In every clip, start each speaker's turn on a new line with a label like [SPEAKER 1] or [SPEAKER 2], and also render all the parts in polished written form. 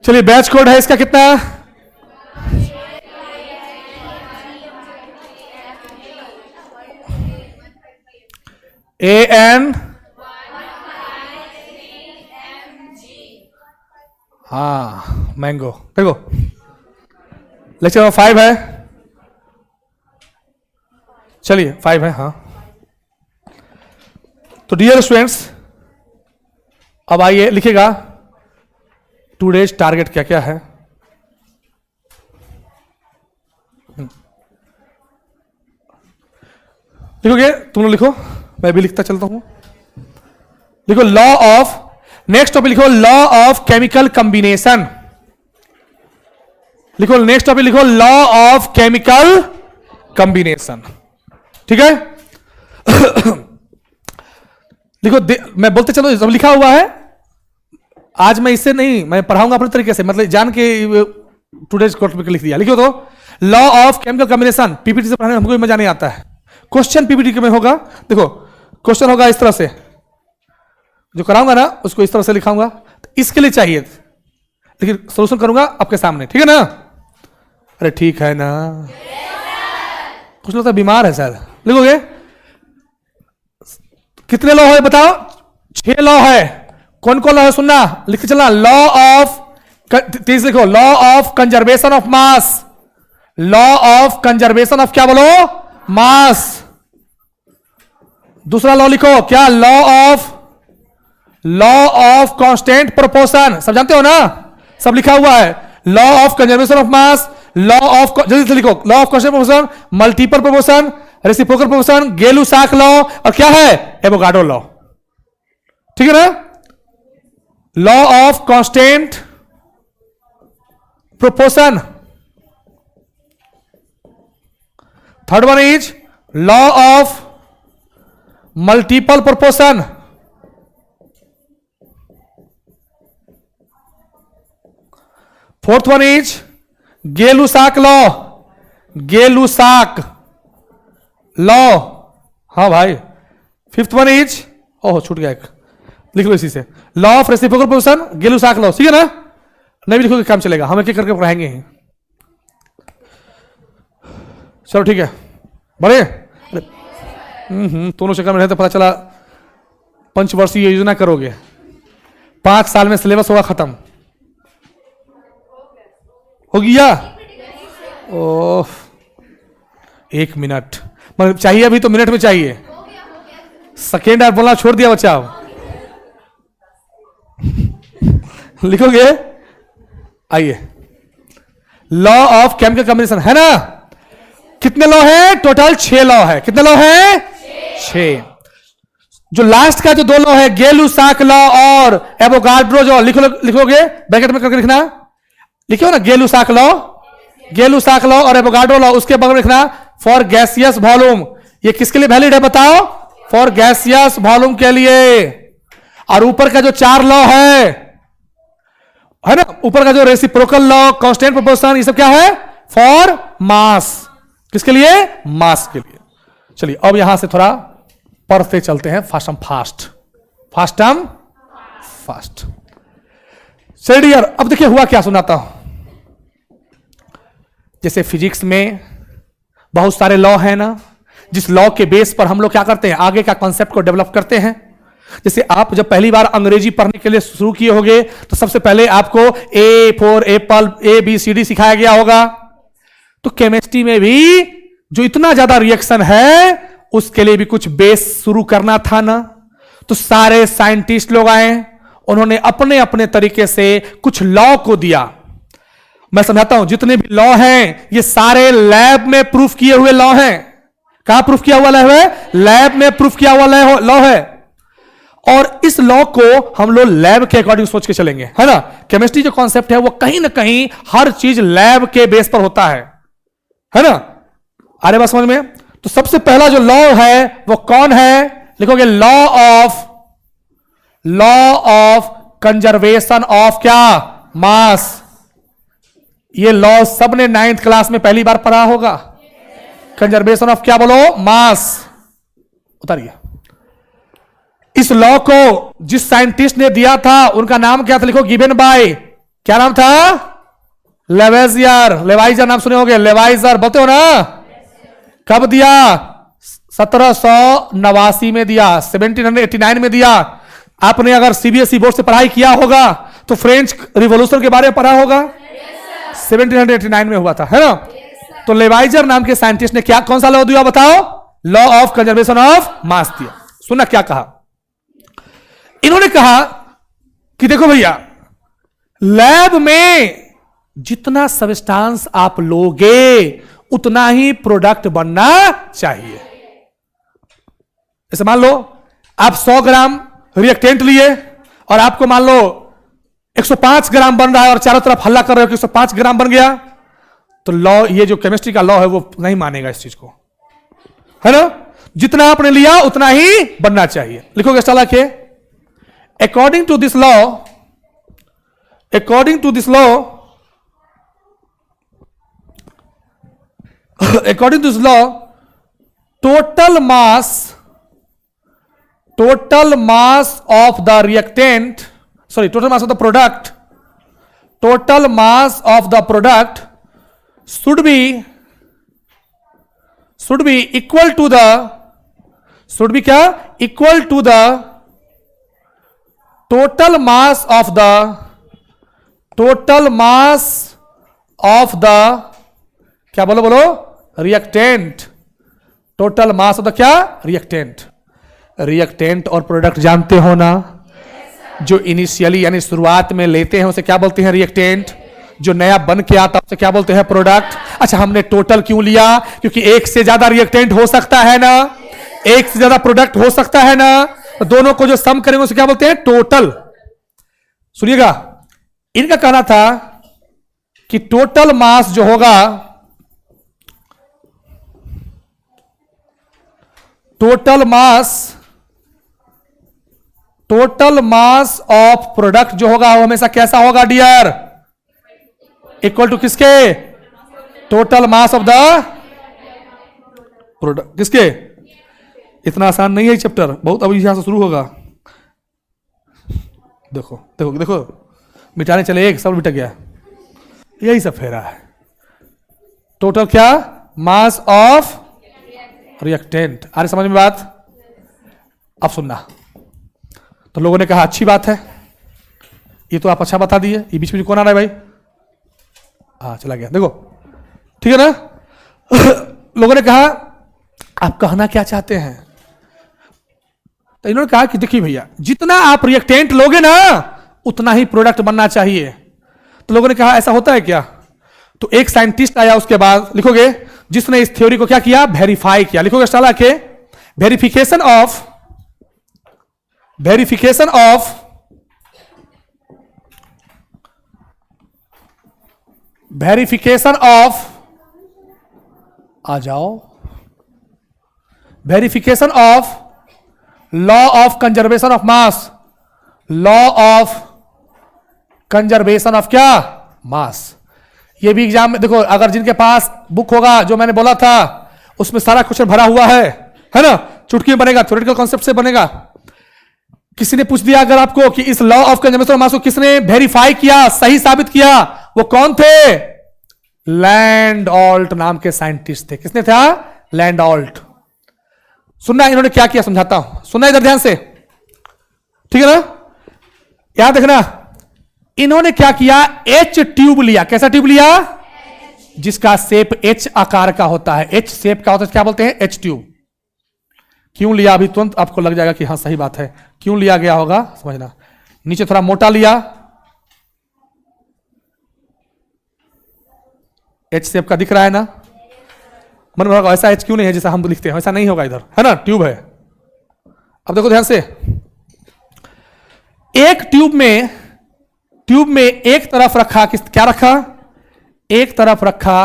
[SPEAKER 1] चलिए batch code है इसका कितना? AN, हाँ मैंगो। देखो लेक्चर नंबर 5 है, चलिए 5 है। हाँ तो डियर स्टूडेंट्स, अब आइए लिखिएगा टुडेज टारगेट क्या क्या है। लिखोगे तुम लोग? लिखो, मैं भी लिखता चलता हूं। लिखो लॉ ऑफ, नेक्स्ट टॉपिक लिखो लॉ ऑफ केमिकल कॉम्बिनेशन। लिखो नेक्स्ट टॉपिक, लिखो लॉ ऑफ केमिकल कॉम्बिनेशन। ठीक है लिखो, मैं बोलते चलो, सब लिखा हुआ है। आज मैं इससे नहीं, मैं पढ़ाऊंगा अपने तरीके से, मतलब जान के टुडेज टॉपिक लिख दिया। लिखो तो law of chemical combination. PPT से पढ़ाने में हमको भी मजा नहीं आता है। क्वेश्चन पीपीटी में होगा, देखो क्वेश्चन होगा इस तरह से, जो कराऊंगा ना उसको इस तरह से लिखाऊंगा। तो इसके लिए चाहिए, लेकिन सोल्यूशन करूंगा आपके सामने, ठीक है ना? अरे ठीक है ना? कुछ लोग तो बीमार है शायद। लिखोगे कितने लॉ है बताओ? 6 लॉ है। कौन कौन लॉ है सुनना, लिखते चलना। लॉ ऑफ, तेज लिखो, law of conservation of mass. Law of conservation of क्या बोलो? मास। दूसरा लॉ लिखो क्या? Law of constant proportion. सब जानते हो ना, सब लिखा हुआ है। Law of conservation of mass, law of, जल्दी से लिखो, law of constant proportion, multiple proportion, reciprocal proportion, Gay Lussac law, और क्या है? Avogadro law. ठीक है ना? Law of constant proportion. Third one is law of multiple proportion. Fourth one is Gay Lussac law. Gay Lussac law, हाँ भाई। फिफ्थ वन इज, ओह छूट गया एक, लिख लो इसी से, law of reciprocal proportion, Gay Lussac law. ठीक है ना? नहीं भी लिखोगे काम चलेगा, हम एक एक करके पढ़ाएंगे ही। चलो ठीक है, बढ़े। दोनों चक्कर में रहे तो पता चला पंचवर्षीय योजना करोगे, 5 साल में सिलेबस होगा खत्म। हो गया? ओह 1 मिनट, मतलब चाहिए अभी तो मिनट में चाहिए। सेकेंड आप बोलना छोड़ दिया बच्चा। लिखोगे? आइए, लॉ ऑफ केमिकल कॉम्बिनेशन है ना? कितने लॉ है टोटल? 6 लॉ है। कितने लॉ है? 6। जो लास्ट का जो 2 लॉ है, गेलू-साक लॉ और एवोगाड्रो लॉ, लिखोगे ब्रैकेट में करके लिखना। लिखो ना, गेलू-साक लॉ, गेलू-साक लॉ और एवोगाड्रो लॉ। उसके बगल में लिखना फॉर गैसियस वॉल्यूम। ये किसके लिए वैलिड है बताओ? फॉर गैसियस वॉल्यूम के लिए। और ऊपर का जो 4 लॉ है ना, ऊपर का जो रेसिप्रोकल लॉ, कांस्टेंट प्रोपोर्शन, ये सब क्या है? For mass. किसके लिए? मास के लिए। चलिए अब यहां से थोड़ा पढ़ते चलते हैं, फास्ट फास्ट। चलिए डियर, अब देखिए हुआ क्या, सुनाता हूं। जैसे फिजिक्स में बहुत सारे लॉ है ना, जिस लॉ के बेस पर हम लोग क्या करते हैं, आगे का कॉन्सेप्ट को डेवलप करते हैं। जैसे आप जब पहली बार अंग्रेजी पढ़ने के लिए शुरू किए होंगे तो सबसे पहले आपको ए फॉर एप्पल, ABCD सिखाया गया होगा। तो केमिस्ट्री में भी जो इतना ज्यादा रिएक्शन है उसके लिए भी कुछ बेस शुरू करना था ना। तो सारे साइंटिस्ट लोग आए, उन्होंने अपने अपने तरीके से कुछ लॉ को दिया। मैं समझाता हूं, जितने भी लॉ हैं ये सारे लैब में प्रूफ किए हुए लॉ हैं। कहां प्रूफ किया हुआ लॉ है? लैब में प्रूफ किया हुआ लॉ है। और इस लॉ को हम लोग लैब के अकॉर्डिंग सोच के चलेंगे, है ना? केमिस्ट्री जो कॉन्सेप्ट है वो कहीं ना कहीं हर चीज लैब के बेस पर होता है ना? आ रहे बात समझ में? तो सबसे पहला जो लॉ है वो कौन है? लिखोगे लॉ ऑफ कंजर्वेशन ऑफ क्या? मास। ये लॉ सबने 9th क्लास में पहली बार पढ़ा होगा। कंजर्वेशन ऑफ क्या बोलो? मास। उतारिए। इस लॉ को जिस साइंटिस्ट ने दिया था उनका नाम क्या था? लिखो गिवन बाय, क्या नाम था? लेवाइजर। लेवाइजर नाम सुने होंगे, लेवाइजर बोलते हो ना। कब दिया? 1789 में दिया, 1789 में दिया। आपने अगर सीबीएसई बोर्ड से पढ़ाई किया होगा तो फ्रेंच रिवॉल्यूशन के बारे में पढ़ा होगा। 1789 में हुआ था, है ना। तो लेवाइजर नाम के साइंटिस्ट ने क्या, कौन सा लॉ दिया बताओ? लॉ ऑफ कंजर्वेशन ऑफ मास दिया। सुनना क्या कहा इन्होंने? कहा कि देखो भैया, लैब में जितना सब्सटेंस आप लोगे उतना ही प्रोडक्ट बनना चाहिए। जैसे मान लो आप 100 ग्राम रिएक्टेंट लिए और आपको मान लो 105 ग्राम बन रहा है और चारों तरफ हल्ला कर रहे हो कि 105 ग्राम बन गया, तो लॉ, ये जो केमिस्ट्री का लॉ है वो नहीं मानेगा इस चीज को, है ना। जितना आपने लिया उतना ही बनना चाहिए। लिखोगे स्टाला के, according to this law, according to this law, according to this law, total mass of the reactant, sorry, total mass of the product, total mass of the product should be equal to the, should be क्या? equal to the total mass of the, total mass of the, क्या बोलो बोलो? Reactant. Total mass of the क्या? Reactant. Reactant और product जानते हो ना? जो इनिशियली यानी शुरुआत में लेते हैं उसे क्या बोलते हैं? रिएक्टेंट। जो नया बन के आता है उसे क्या बोलते हैं? प्रोडक्ट। अच्छा, हमने टोटल क्यों लिया? क्योंकि एक से ज्यादा रिएक्टेंट हो सकता है ना, एक से ज्यादा प्रोडक्ट हो सकता है ना, तो दोनों को जो सम करेंगे उसे क्या बोलते हैं? टोटल। सुनिएगा, इनका कहना था कि टोटल मास जो होगा, टोटल मास ऑफ प्रोडक्ट जो होगा वो हमेशा कैसा होगा डियर? इक्वल टू किसके? Total mass of the product. किसके? इतना आसान नहीं है चैप्टर, बहुत अभी यहां से शुरू होगा। देखो देखो देखो, मिटाने चले एक, सब मिट गया। यही सब फेरा है। टोटल क्या? Mass of reactant. आ रही समझ में बात? अब सुनना। तो लोगों ने कहा अच्छी बात है, ये तो आप अच्छा बता दिए। ये बीच में कौन आ रहा है भाई? हाँ, चला गया। देखो, ठीक है ना। लोगों ने कहा आप कहना क्या चाहते हैं? तो इन्होंने कहा कि देखिए भैया, जितना आप रिएक्टेंट लोगे ना उतना ही प्रोडक्ट बनना चाहिए। तो लोगों ने कहा ऐसा होता है क्या? तो एक साइंटिस्ट आया उसके बाद, लिखोगे, जिसने इस थ्योरी को क्या किया? वेरीफाई किया। लिखोगे स्टाला के, वेरिफिकेशन ऑफ आ जाओ, verification of law of conservation of mass, law of conservation of क्या? मास। ये भी एग्जाम में देखो, अगर जिनके पास बुक होगा जो मैंने बोला था उसमें सारा क्वेश्चन भरा हुआ है ना। चुटकी में बनेगा, थ्योरेटिकल कॉन्सेप्ट से बनेगा। किसी ने पूछ दिया अगर आपको कि इस लॉ ऑफ कंजर्वेशन ऑफ मास को किसने वेरीफाई किया, सही साबित किया, वो कौन थे? लैंडॉल्ट नाम के साइंटिस्ट थे। किसने था? लैंडॉल्ट। सुनना इन्होंने क्या किया, समझाता हूं, सुनना इधर ध्यान से, ठीक है ना। यहां देखना, इन्होंने क्या किया? एच ट्यूब लिया। कैसा ट्यूब लिया? जिसका शेप एच आकार का होता है, एच शेप का होता है, क्या बोलते हैं? H tube. क्यों लिया? अभी तुरंत आपको लग जाएगा कि हाँ सही बात है। क्यों लिया गया होगा समझना। नीचे थोड़ा मोटा लिया, एच शेप का दिख रहा है ना। मन में होगा ऐसा एच क्यों नहीं है जैसा हम लिखते हैं, ऐसा नहीं होगा इधर, है ना, ट्यूब है। अब देखो ध्यान से, एक ट्यूब में एक तरफ रखा, क्या रखा? एक तरफ रखा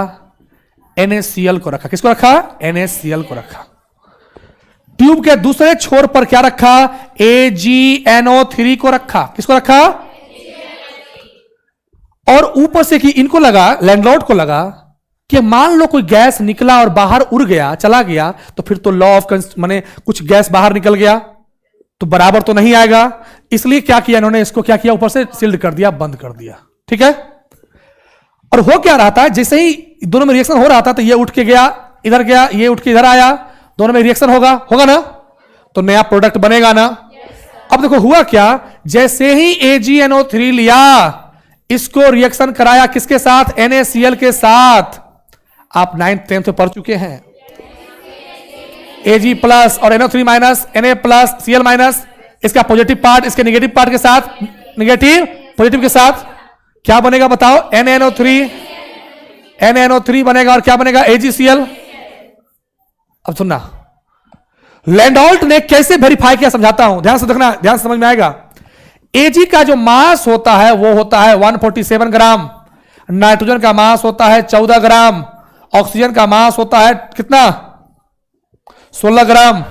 [SPEAKER 1] NaCl को रखा। किसको रखा? NaCl को रखा। ट्यूब के दूसरे छोर पर क्या रखा? AgNO3 को रखा। किसको रखा? और ऊपर से कि इनको लगा, लैंडलॉर्ड को लगा कि मान लो कोई गैस निकला और बाहर उड़ गया, चला गया, तो फिर तो लॉ ऑफ माने कुछ गैस बाहर निकल गया तो बराबर तो नहीं आएगा। इसलिए क्या किया इन्होंने? इसको क्या किया? ऊपर से सील्ड कर दिया, बंद कर दिया। ठीक है। और हो क्या रहा था, जैसे ही दोनों में रिएक्शन हो रहा था तो ये उठ के गया इधर, गया ये उठ के इधर आया, दोनों में रिएक्शन होगा ना, तो नया प्रोडक्ट बनेगा ना। अब देखो हुआ क्या, जैसे ही AgNO3 लिया, इसको रिएक्शन कराया किसके साथ, NaCl के साथ। आप 9th 10th में पढ़ चुके हैं, Ag प्लस और NO3 minus, Na plus Cl minus, इसका पॉजिटिव पार्ट इसके नेगेटिव पार्ट के साथ, नेगेटिव पॉजिटिव के साथ क्या बनेगा बताओ, NaNO3 बनेगा और क्या बनेगा, AgCl। अब सुनना, लैंडोल्ट ने कैसे वेरीफाई किया समझाता हूं, ध्यान से देखना, ध्यान से समझ में आएगा। Ag का जो मास होता है वो होता है 147 ग्राम, नाइट्रोजन का मास होता है 14 ग्राम, ऑक्सीजन का मास होता है कितना, 16 ग्राम,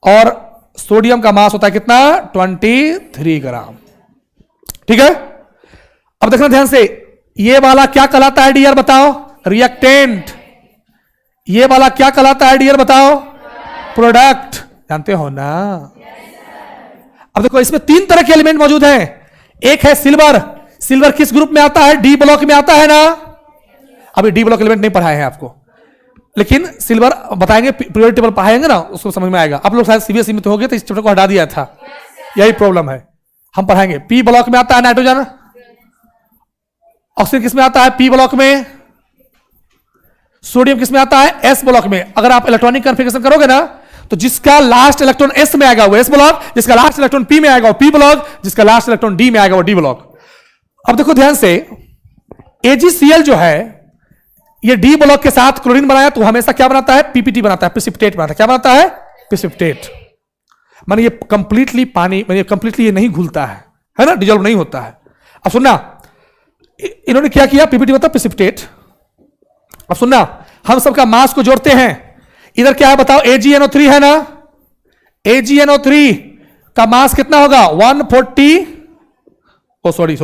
[SPEAKER 1] और सोडियम का मास होता है कितना, 23 ग्राम। ठीक है। अब देखना ध्यान से, ये वाला क्या कहलाता है डियर बताओ, रिएक्टेंट। ये वाला क्या कहलाता है डियर बताओ, प्रोडक्ट। जानते हो ना। अब देखो इसमें 3 तरह के एलिमेंट मौजूद हैं। एक है सिल्वर, सिल्वर किस ग्रुप में आता है, डी ब्लॉक में आता है ना। अभी डी ब्लॉक एलिमेंट नहीं पढ़ाए हैं आपको, लेकिन सिल्वर बताएंगे, पीरियोडिक टेबल पढ़ाएंगे ना, उसको समझ में आएगा। आप लोग शायद सीबीएसई में तो हो गए तो इस चैप्टर को हटा दिया था, यही प्रॉब्लम है। हम पढ़ाएंगे। पी ब्लॉक में आता है नाइट्रोजन, ऑक्सीजन किस में आता है, पी ब्लॉक में, सोडियम किस में आता है, एस ब्लॉक में। अगर आप इलेक्ट्रॉनिक कन्फिगरेशन करोगे ना, तो जिसका लास्ट इलेक्ट्रॉन एस में आएगा वो एस ब्लॉक, जिसका लास्ट इलेक्ट्रॉन पी में आएगा वो पी ब्लॉक, जिसका लास्ट इलेक्ट्रॉन डी में आएगा वो डी ब्लॉक। अब देखो ध्यान से, AgCl जो है ये डी ब्लॉक के साथ क्लोरीन बनाया तो हमेशा क्या बनाता है, पीपीटी बनाता है, प्रेसिपिटेट बनाता है। क्या बनाता है, प्रेसिपिटेट। माने ये कंप्लीटली पानी, माने कंप्लीटली ये नहीं घुलता है ना, डिजोल्व नहीं होता है। अब सुनना, इन्होंने क्या किया, पीपीटी मतलब प्रेसिपिटेट। अब सुनना, हम सबका मास को जोड़ते हैं। इधर क्या है बताओ, AgNO3 है ना, AgNO3 का मास कितना होगा, 140, ओ सॉरी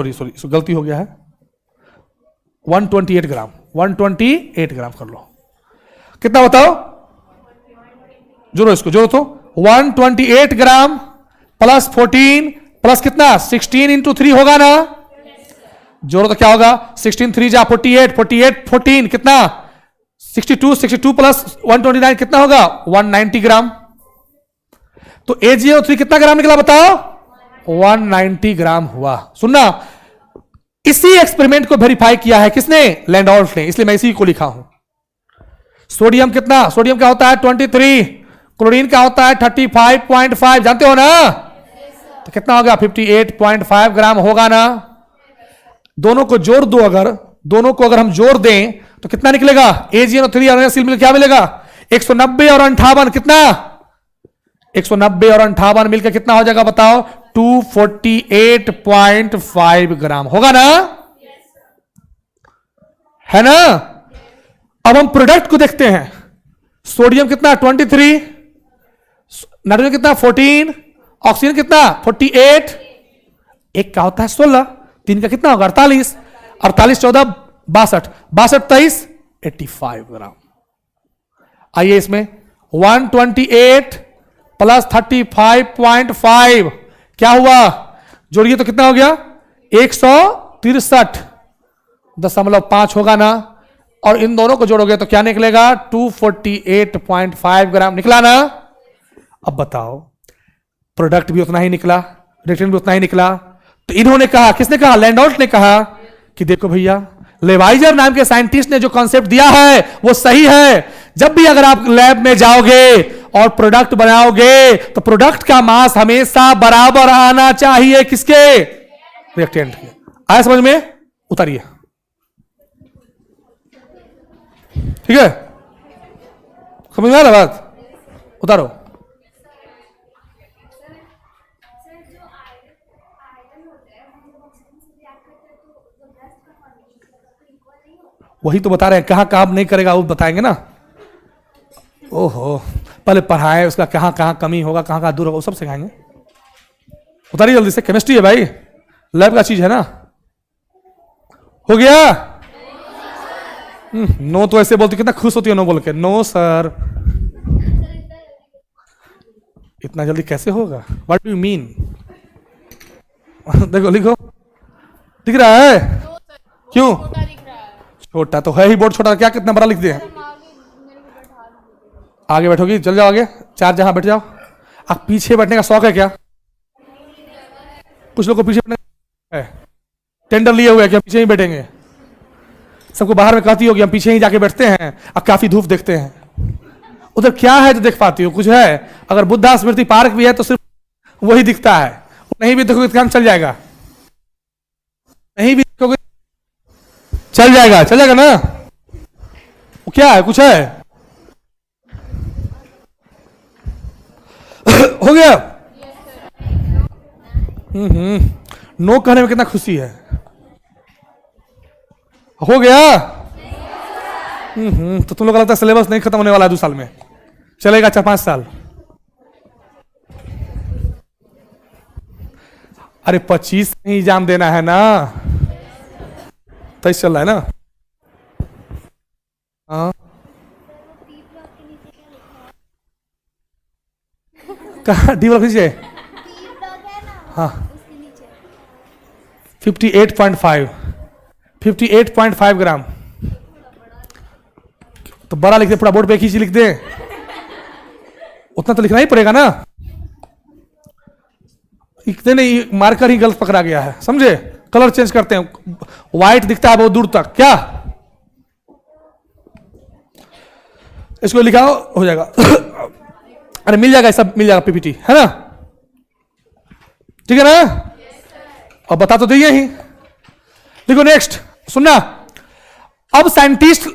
[SPEAKER 1] गलती हो गया है, 128 ग्राम, 128 ग्राम कर लो। कितना बताओ, जोड़ो इसको, जोड़ो तो 128 ग्राम प्लस 14 प्लस कितना, 16 इंटू 3 होगा ना। जोड़ो तो क्या होगा, 16 3 जा 48, 48 14 कितना, 62, 62 प्लस 129 कितना होगा, 190 ग्राम। तो AgNO3 कितना ग्राम निकला बताओ, 190 ग्राम हुआ। सुनना, इसी एक्सपेरिमेंट को वेरीफाई किया है किसने, लैंडोल्फ ने, इसलिए मैं इसी को लिखा हूं। सोडियम कितना, सोडियम क्या होता है 23, क्लोरीन क्या होता है 35.5, जानते हो ना। तो कितना होगा 58.5 ग्राम होगा ना। दोनों को जोड़ दो, दोनों को अगर हम जोड़ दें तो कितना निकलेगा, AgNO3 और NaCl मिलकर क्या मिलेगा, 190 और 58 कितना, 190 और 58 मिलकर कितना हो जाएगा बताओ, 248.5 ग्राम होगा ना, है ना। अब हम प्रोडक्ट को देखते हैं। सोडियम कितना 23, नाइट्रोजन कितना 14, ऑक्सीजन कितना 48, एक का होता है 16, 3 का कितना होगा 48, 48 14 62, 62 23 85 ग्राम। आइए इसमें 128 प्लस 35.5 क्या हुआ, जोड़िए तो कितना हो गया 163.5 होगा ना। और इन दोनों को जोड़ोगे तो क्या निकलेगा 248.5 ग्राम निकला ना। अब बताओ, प्रोडक्ट भी उतना ही निकला, रिएक्टेंट भी उतना ही निकला। तो इन्होंने कहा, किसने कहा, लैंडोल्ट ने कहा कि देखो भैया, लेवाइजर नाम के साइंटिस्ट ने जो कॉन्सेप्ट दिया है वो सही है। जब भी अगर आप लैब में जाओगे और प्रोडक्ट बनाओगे तो प्रोडक्ट का मास हमेशा बराबर आना चाहिए किसके, रिएक्टेंट के। आया समझ में, उतारिए, ठीक है, समझ में आ रहा बात, उतारो। वही तो बता रहे हैं, कहां काम नहीं करेगा वो बताएंगे ना। ओहो, पहले पढ़ाए, उसका कहां कहां कमी होगा, कहां कहां दूर होगा, वो सब सिखाएंगे। उतारिए जल्दी से, केमिस्ट्री है भाई, लैब का चीज है ना। हो गया, नो तो ऐसे बोलती, कितना खुश होती है नो बोल के, नो सर। इतना जल्दी कैसे होगा, व्हाट डू यू मीन। देखो लिखो, दिख रहा है? क्यों छोटा? तो है ही बोर्ड छोटा, क्या कितना बड़ा लिख दिया? आगे बैठोगी, चल जाओ आगे, चार जहां बैठ जाओ। आप पीछे बैठने का शौक है क्या? कुछ लोग को पीछे बैठने है, टेंडर लिए हुए कि हम पीछे ही बैठेंगे। सबको बाहर में कहती हो कि हम पीछे ही जाके बैठते हैं, अब काफी धूप देखते हैं। उधर क्या है जो देख पाती हो? कुछ है? अगर बुद्धा स्मृति पार्क भी है तो सिर्फ वही दिखता है, नहीं भी देखोगे तो काम चल जाएगा, नहीं भी देखोगे चल जाएगा, चल जाएगा ना? वो क्या है? कुछ है? हो गया? नो कहने में कितना खुशी है। हो गया? तो तुम लोग का लगता है सिलेबस नहीं खत्म होने वाला है 2 साल में, चलेगा 4-5 साल। अरे 25 में एग्जाम देना है ना, 23 चल रहा है ना? हाँ, कहा डी ब्लॉक नीचे? हाँ, 58.5 ग्राम। तो बड़ा लिख दे, पूरा बोर्ड पे एक ही चीज लिख दे, उतना तो लिखना ही पड़ेगा ना। इतने नहीं, मार्कर ही गलत पकड़ा गया है, समझे? कलर चेंज करते हैं, व्हाइट दिखता है बहुत दूर तक, क्या? इसको लिखा हो जाएगा। अरे मिल जाएगा, सब मिल जाएगा, पीपीटी है ना? ठीक है ना? अब बता तो दिए ही। देखो नेक्स्ट सुनना। अब साइंटिस्ट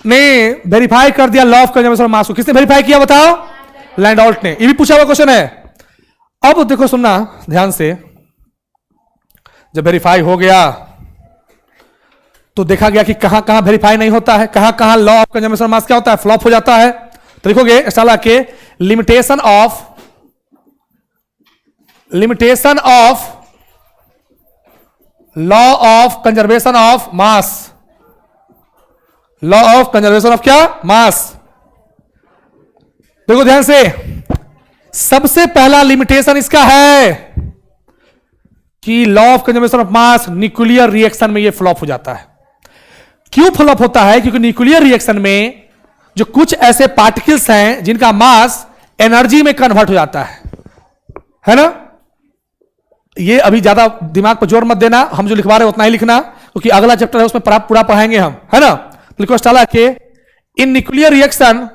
[SPEAKER 1] ने वेरीफाई कर दिया लॉ ऑफ कंजर्वेशन ऑफ मास को। किसने वेरीफाई किया बताओ? लैंडोल्ट ने। ये भी पूछा हुआ क्वेश्चन है। अब देखो सुनना ध्यान से, जब वेरीफाई हो गया तो देखा गया कि कहां कहां वेरीफाई नहीं होता है, कहां कहां लॉ ऑफ कंजर्वेशन ऑफ मास क्या होता है, फ्लॉप हो जाता है। तो देखोगे इस साल के limitation of law of conservation of mass, law of conservation of क्या? मास। देखो ध्यान से, सबसे पहला लिमिटेशन इसका है कि law of conservation of mass nuclear reaction में ये फ्लॉप हो जाता है। क्यों फ्लॉप होता है? क्योंकि न्यूक्लियर रिएक्शन में जो कुछ ऐसे पार्टिकल्स हैं जिनका मास एनर्जी में कन्वर्ट हो जाता है ना? ये अभी ज्यादा दिमाग पर जोर मत देना, हम जो लिखवा रहे हैं उतना ही लिखना, क्योंकि अगला चैप्टर है उसमें पूरा पढ़ाएंगे हम, है ना? लिखो स्टाला के in nuclear reaction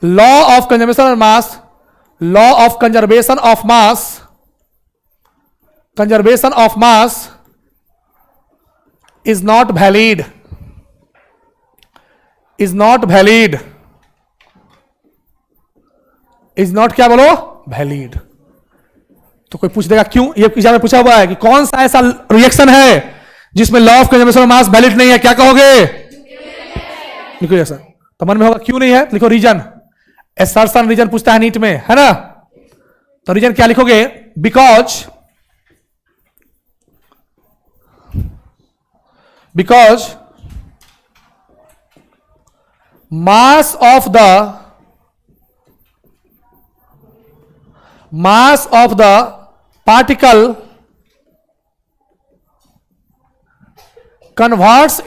[SPEAKER 1] law of conservation of mass is not valid, is not क्या बोलो? वैलिड। तो कोई पूछ देगा क्यों? ये एग्जाम में पूछा हुआ है कि कौन सा ऐसा रिएक्शन है जिसमें law of conservation of mass valid नहीं है? क्या कहोगे? Nuclear reaction. तो मन में होगा क्यों नहीं है, तो लिखो रीजन। एसर्शन रीजन पूछता है नीट में, है ना? तो रीजन क्या लिखोगे? Because mass of the particle converts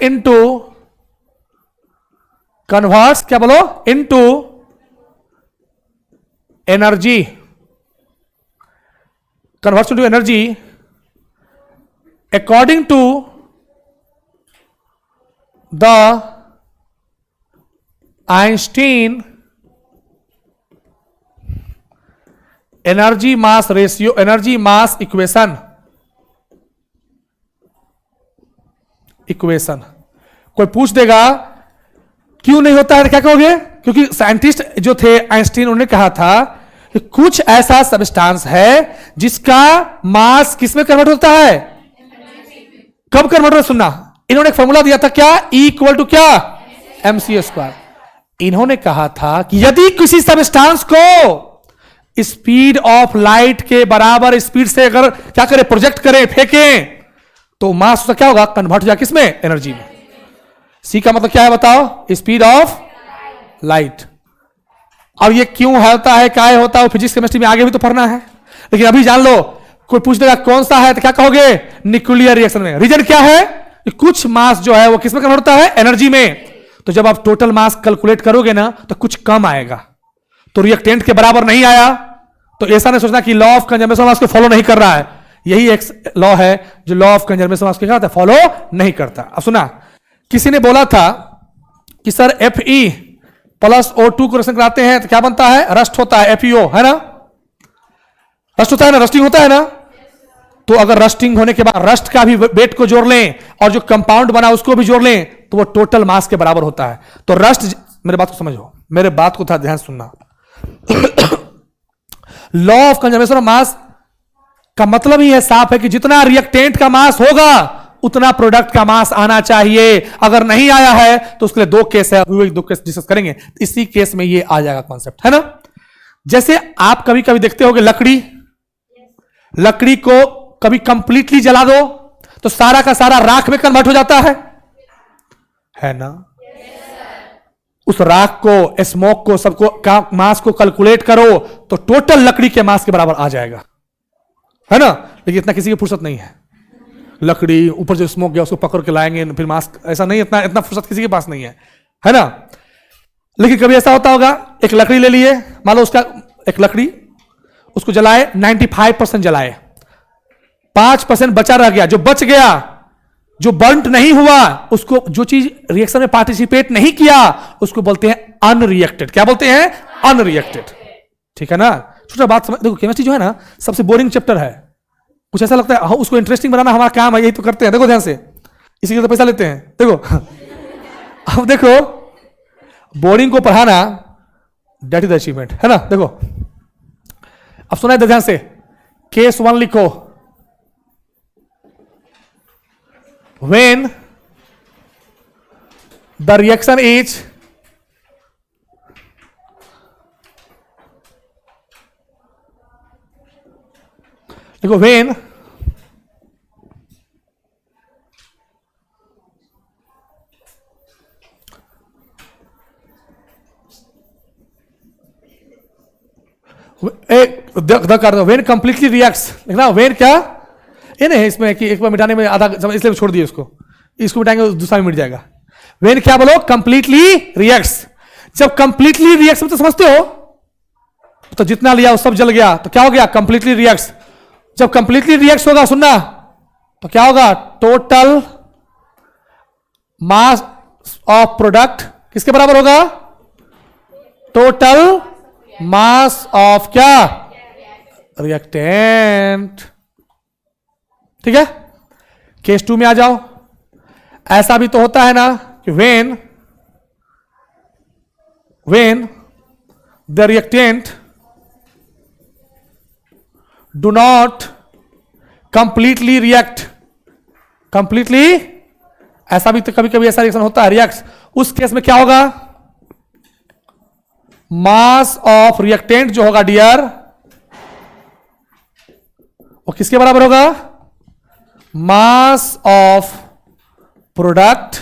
[SPEAKER 1] क्या बोलो? into energy, converts into energy according to the Einstein energy mass equation. कोई पूछ देगा क्यों नहीं होता है, क्या कहोगे? क्योंकि साइंटिस्ट जो थे आइंस्टीन, उन्होंने कहा था कि कुछ ऐसा सब्सटेंस है जिसका मास किसमें कन्वर्ट होता है? कब कन्वर्ट होता? सुनना, इन्होंने एक फॉर्मूला दिया था, क्या? E इक्वल टू क्या? mc²। इन्होंने कहा था कि यदि किसी सब्सटेंस को स्पीड ऑफ लाइट के बराबर स्पीड से अगर क्या करें, प्रोजेक्ट करें, फेंकें, तो मास उसका क्या होगा? कन्वर्ट हो जाएगा किसमें? एनर्जी में। सी का मतलब क्या है बताओ? Speed of light. अब ये क्यों होता है, क्या होता है, फिजिक्स केमिस्ट्री में आगे भी तो पढ़ना है, लेकिन अभी जान लो। कोई पूछ देगा कौन सा है तो क्या कहोगे, न्यूक्लियर रिएक्शन में। रीजन क्या है, कुछ मास जो है वो किसमें कन्वर्ट होता है, एनर्जी में। तो जब आप टोटल मास कैलकुलेट करोगे ना तो कुछ कम आएगा, तो रिएक्टेंट के बराबर नहीं आया, तो ऐसा नहीं सोचना कि लॉ ऑफ कंजर्वेशन मास को फॉलो नहीं कर रहा है। यही एक लॉ है जो लॉ ऑफ कंजर्वेशन मास को फॉलो नहीं करता। अब सुना, किसी ने बोला था कि सर Fe प्लस O2 को रिएक्शन कराते हैं तो क्या बनता है, रस्ट होता है, FeO, है ना, रस्ट होता है ना, रस्टिंग होता है ना। तो अगर रस्टिंग होने के बाद रस्ट का भी वेट को जोड़ लें और जो कंपाउंड बना उसको भी जोड़ लें तो वो टोटल मास के बराबर होता है। तो रस्ट, मेरे बात को समझो, मेरे बात को था ध्यान सुनना। लॉ ऑफ कंजर्वेशन ऑफ मास का मतलब ही है साफ है कि जितना रिएक्टेंट का मास होगा उतना प्रोडक्ट का मास आना चाहिए। अगर नहीं आया है तो उसके लिए दो केस है, दो केस डिस्कस करेंगे, इसी केस में ये आ जाएगा कॉन्सेप्ट, है ना। जैसे आप कभी कभी देखते होगे लकड़ी को कभी कंप्लीटली जला दो तो सारा का सारा राख में कन्वर्ट हो जाता है ना। उस राख को, स्मोक को, सबको का मास को कैलकुलेट करो तो टोटल लकड़ी के मास के बराबर आ जाएगा, है ना। लेकिन इतना किसी की फुर्सत नहीं है, लकड़ी ऊपर जो स्मोक गया उसको पकड़ के लाएंगे फिर मास, ऐसा नहीं, इतना फुर्सत किसी के पास नहीं है ना। लेकिन कभी ऐसा होता होगा, एक लकड़ी ले लिए, मान लो उसका एक लकड़ी, उसको जलाए, 95% जलाए, 5% बचा रह गया। जो बच गया, जो बर्न्ट नहीं हुआ, उसको, जो चीज रिएक्शन में पार्टिसिपेट नहीं किया, उसको बोलते हैं अनरिएक्टेड। क्या बोलते हैं, अनरिएक्टेड, ठीक है ना। छोटा बात समझ, देखो केमिस्ट्री जो है ना सबसे बोरिंग चैप्टर है। कुछ ऐसा लगता है हाँ, उसको इंटरेस्टिंग बनाना हमारा काम है, यही तो करते हैं। देखो ध्यान से, इसी के तो पैसा लेते हैं। देखो अब देखो, बोरिंग को पढ़ाना दैट इज द अचीवमेंट, है ना। देखो अब सुना है ध्यान से, केस 1 लिखो, when the reaction is देखो, when कर दो, वेन कंप्लीटली रिएक्ट्स, लिखना वेन क्या, ये नहीं इसमें कि एक बार मिटाने में आधा, इसलिए छोड़ दिए इसको मिटाएंगे दूसरा भी मिट जाएगा। वेन क्या बोलो, कंप्लीटली रिएक्ट्स। जब कंप्लीटली रिएक्ट्स तो समझते हो, तो जितना लिया वो सब जल गया, तो क्या हो गया, कंप्लीटली रिएक्ट्स। जब कंप्लीटली रिएक्ट्स होगा, सुनना, तो क्या होगा, टोटल मास ऑफ प्रोडक्ट किसके बराबर होगा, टोटल मास ऑफ क्या, रिएक्टेंट, ठीक है। केस 2 में आ जाओ। ऐसा भी तो होता है ना कि when the reactant do not completely react, completely, ऐसा भी तो कभी कभी ऐसा रिएक्शन होता है, रिएक्ट, उस केस में क्या होगा, मास ऑफ रिएक्टेंट जो होगा डियर, वो किसके बराबर होगा, mass of product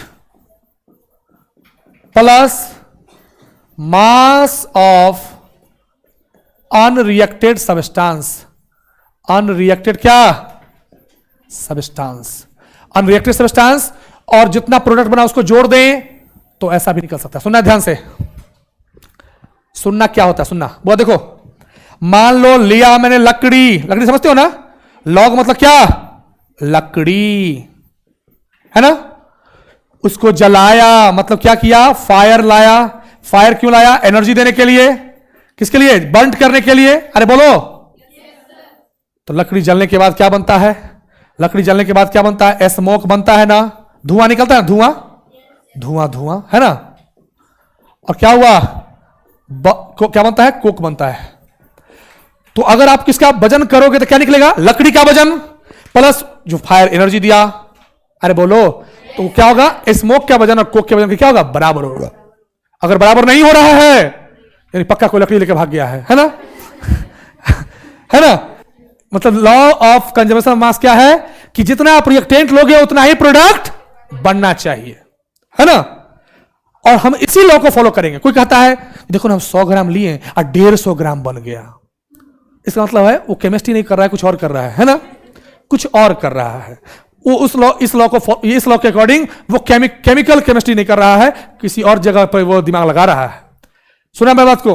[SPEAKER 1] plus mass of unreacted substance. Unreacted क्या, सब्सटेंस, अनरिएक्टेड सब्सटेंस, और जितना प्रोडक्ट बना उसको जोड़ दें तो ऐसा भी निकल सकता है। सुनना ध्यान से, सुनना क्या होता है, सुनना। वो देखो, मान लो लिया मैंने लकड़ी, लकड़ी समझते हो ना, लॉग मतलब क्या, लकड़ी, है ना। उसको जलाया मतलब क्या किया, फायर लाया। फायर क्यों लाया, एनर्जी देने के लिए, किसके लिए, बर्न करने के लिए, अरे बोलो। तो लकड़ी जलने के बाद क्या बनता है, लकड़ी जलने के बाद क्या बनता है, स्मोक बनता है ना, धुआं निकलता है, धुआं धुआं धुआं, है ना। और क्या हुआ, क्या बनता है, कोक बनता है। तो अगर आप किसका वजन करोगे तो क्या निकलेगा, लकड़ी का वजन प्लस जो फायर एनर्जी दिया, अरे बोलो, तो क्या होगा, स्मोक का वजन और कोक के वजन क्या होगा, बराबर होगा। अगर बराबर नहीं हो रहा है यानी पक्का कोई लकड़ी लेके भाग गया है ना है ना। मतलब लॉ ऑफ कंजर्वेशन ऑफ मास क्या है कि जितना आप रिएक्टेंट लोगे उतना ही प्रोडक्ट बनना चाहिए, है ना। और हम इसी लॉ को फॉलो करेंगे। कोई कहता है देखो ना हम 100 ग्राम लिए और 150 ग्राम बन गया, इसका मतलब है वो केमिस्ट्री नहीं कर रहा है, कुछ और कर रहा है ना, कुछ और कर रहा है वो। उस लॉ इस लॉ के अकॉर्डिंग वो केमिकल केमिस्ट्री नहीं कर रहा है, किसी और जगह पर वो दिमाग लगा रहा है। सुना मेरी बात को?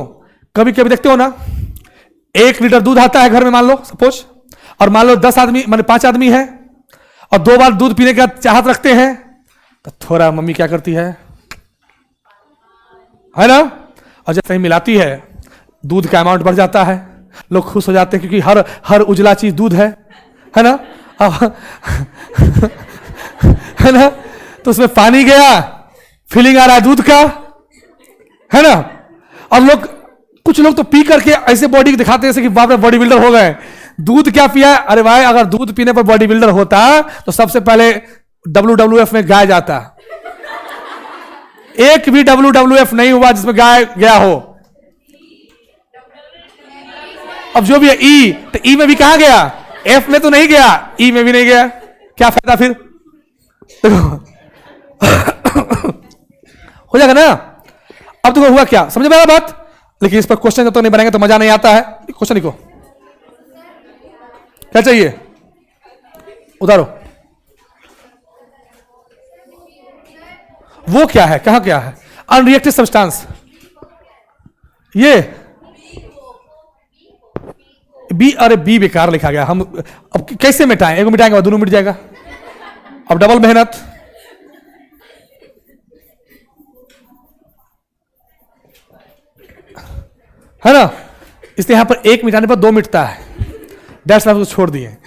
[SPEAKER 1] कभी कभी देखते हो ना, 1 लीटर दूध आता है घर में मान लो सपोज, और मान लो 10 आदमी माने 5 आदमी है और 2 बार दूध पीने का चाहत रखते हैं, तो थोड़ा मम्मी क्या करती है ना, और जब सही मिलाती है दूध का अमाउंट बढ़ जाता है, लोग खुश हो जाते हैं क्योंकि हर उजला चीज दूध है ना है ना, तो उसमें पानी गया, फीलिंग आ रहा है दूध का, है ना। और कुछ लोग तो पी करके ऐसे बॉडी दिखाते हैं जैसे कि बाप रे बॉडी बिल्डर हो गए, दूध क्या पिया। अरे भाई अगर दूध पीने पर बॉडी बिल्डर होता तो सबसे पहले WWF में गाय जाता। एक भी WWF नहीं हुआ जिसमें गाय गया हो। अब जो भी है ई, तो ई में भी कहां गया, एफ में तो नहीं गया, ई में भी नहीं गया, क्या फायदा फिर? देखो हो जाएगा ना। अब देखो हुआ क्या, समझ में आया बात? लेकिन इस पर क्वेश्चन जब तक नहीं बनाएंगे तो मजा नहीं आता है। क्वेश्चन लिखो, क्या चाहिए उतारो। वो क्या है, कहां क्या है? अनरिएक्टिव सब्सटेंस, ये बी। अरे बी बेकार लिखा गया, हम अब कैसे मिटाएं? एक मिटाएंगे दोनों मिट जाएगा, अब डबल मेहनत। है ना, इसलिए यहां पर एक मिटाने पर 2 मिटता है, डेट्स उसको छोड़ दिए।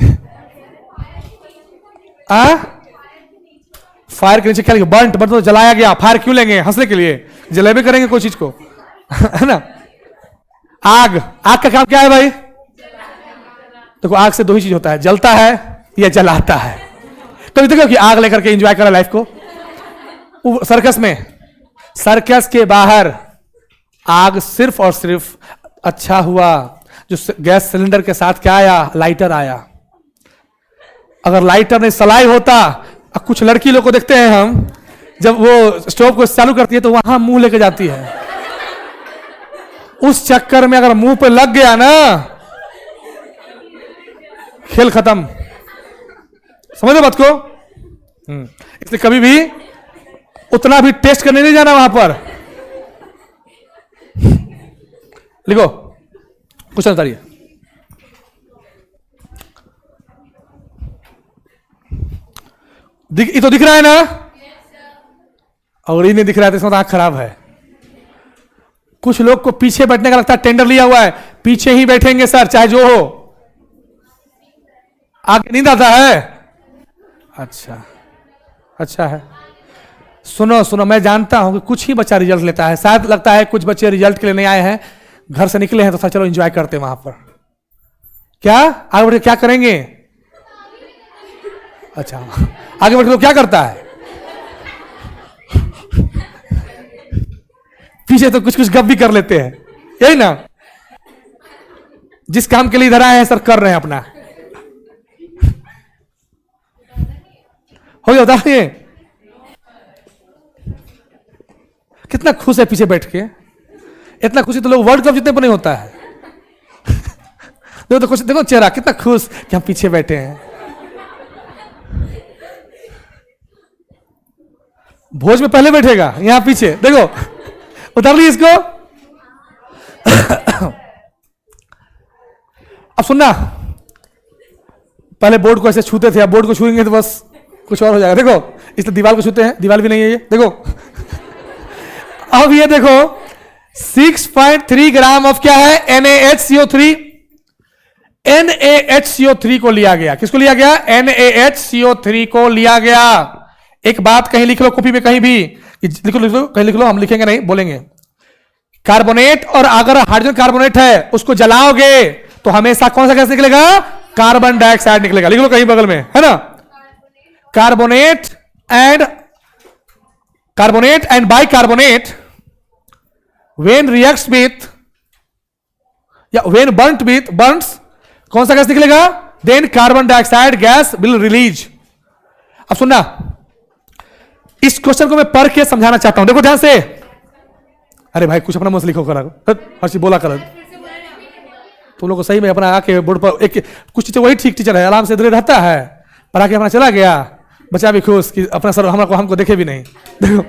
[SPEAKER 1] फायर के नीचे क्या लिखा, बर्न्ट, तो जलाया गया। फायर क्यों लेंगे, हंसने के लिए, जलेबे करेंगे कोई चीज को है ना। आग, आग का काम क्या है भाई? देखो आग से 2 ही चीज होता है, जलता है या जलाता है। कभी देखो कि आग लेकर के एंजॉय करा लाइफ को। सर्कस में, सर्कस के बाहर आग सिर्फ और सिर्फ अच्छा हुआ जो गैस सिलेंडर के साथ क्या आया, लाइटर आया। अगर लाइटर नहीं सलाई होता, कुछ लड़की लोग को देखते हैं हम, जब वो स्टोव को चालू करती है तो वहां मुंह लेके जाती है, उस चक्कर में अगर मुंह पे लग गया ना, खेल खत्म। समझो बात को? इसलिए कभी भी उतना भी टेस्ट करने नहीं जाना वहां पर। लिखो क्वेश्चन उतारिए। ये तो दिख रहा है ना, और ये नहीं दिख रहा है तो इसमें आंख खराब है। कुछ लोग को पीछे बैठने का लगता है, टेंडर लिया हुआ है, पीछे ही बैठेंगे सर चाहे जो हो, आगे नींद आता है। अच्छा अच्छा है, सुनो सुनो, मैं जानता हूं कि कुछ ही बच्चा रिजल्ट लेता है, शायद लगता है कुछ बच्चे रिजल्ट के लिए नहीं आए हैं, घर से निकले हैं तो चलो एंजॉय करते हैं वहां पर। क्या आगे बढ़ के क्या करेंगे? अच्छा आगे बढ़ के तो क्या करता है, पीछे तो कुछ कुछ गप भी कर लेते हैं, यही ना। जिस काम के लिए इधर आए हैं सर कर रहे हैं अपना। हो गया बताइए, कितना खुश है पीछे बैठ के। इतना खुशी तो लोग वर्ल्ड कप जीतने पर नहीं होता है। देखो तो खुश, देखो चेहरा कितना खुश कि हम पीछे बैठे हैं। भोज में पहले बैठेगा, यहां पीछे देखो, उतार ली इसको। अब सुनना, पहले बोर्ड को ऐसे छूते थे, अब बोर्ड को छूएंगे तो बस कुछ और हो जाएगा। देखो इसलिए दीवार को छूते हैं, दीवार भी नहीं है ये, देखो। अब ये देखो 6.3 ग्राम ऑफ क्या है, NaHCO3। NaHCO3 को लिया गया, किसको लिया गया? NaHCO3 को लिया गया। एक बात कहीं लिख लो कॉपी में, कहीं भी लिख लो, कहीं लिख लो, हम लिखेंगे नहीं, बोलेंगे। कार्बोनेट, और अगर हाइड्रोजन कार्बोनेट है उसको जलाओगे तो हमेशा कौन सा गैस निकलेगा? कार्बन डाइऑक्साइड निकलेगा। लिख लो कहीं बगल में, है ना। Carbonate and bicarbonate when reacts with या when burns कौन सा गैस निकलेगा? then carbon dioxide gas will release। अब सुनना, इस क्वेश्चन को मैं पढ़ के समझाना चाहता हूं, देखो ध्यान से। अरे भाई कुछ अपना मुंह से लिखो करा, हर चीज बोला कर। तुम लोग को सही में अपना आके बोर्ड पर एक कुछ टीचर वही ठीक टीचर है, आराम से इधर रहता है, पढ़ा के अपना चला गया, बच्चा भी खुश कि अपना सर हमको देखे भी नहीं। देखो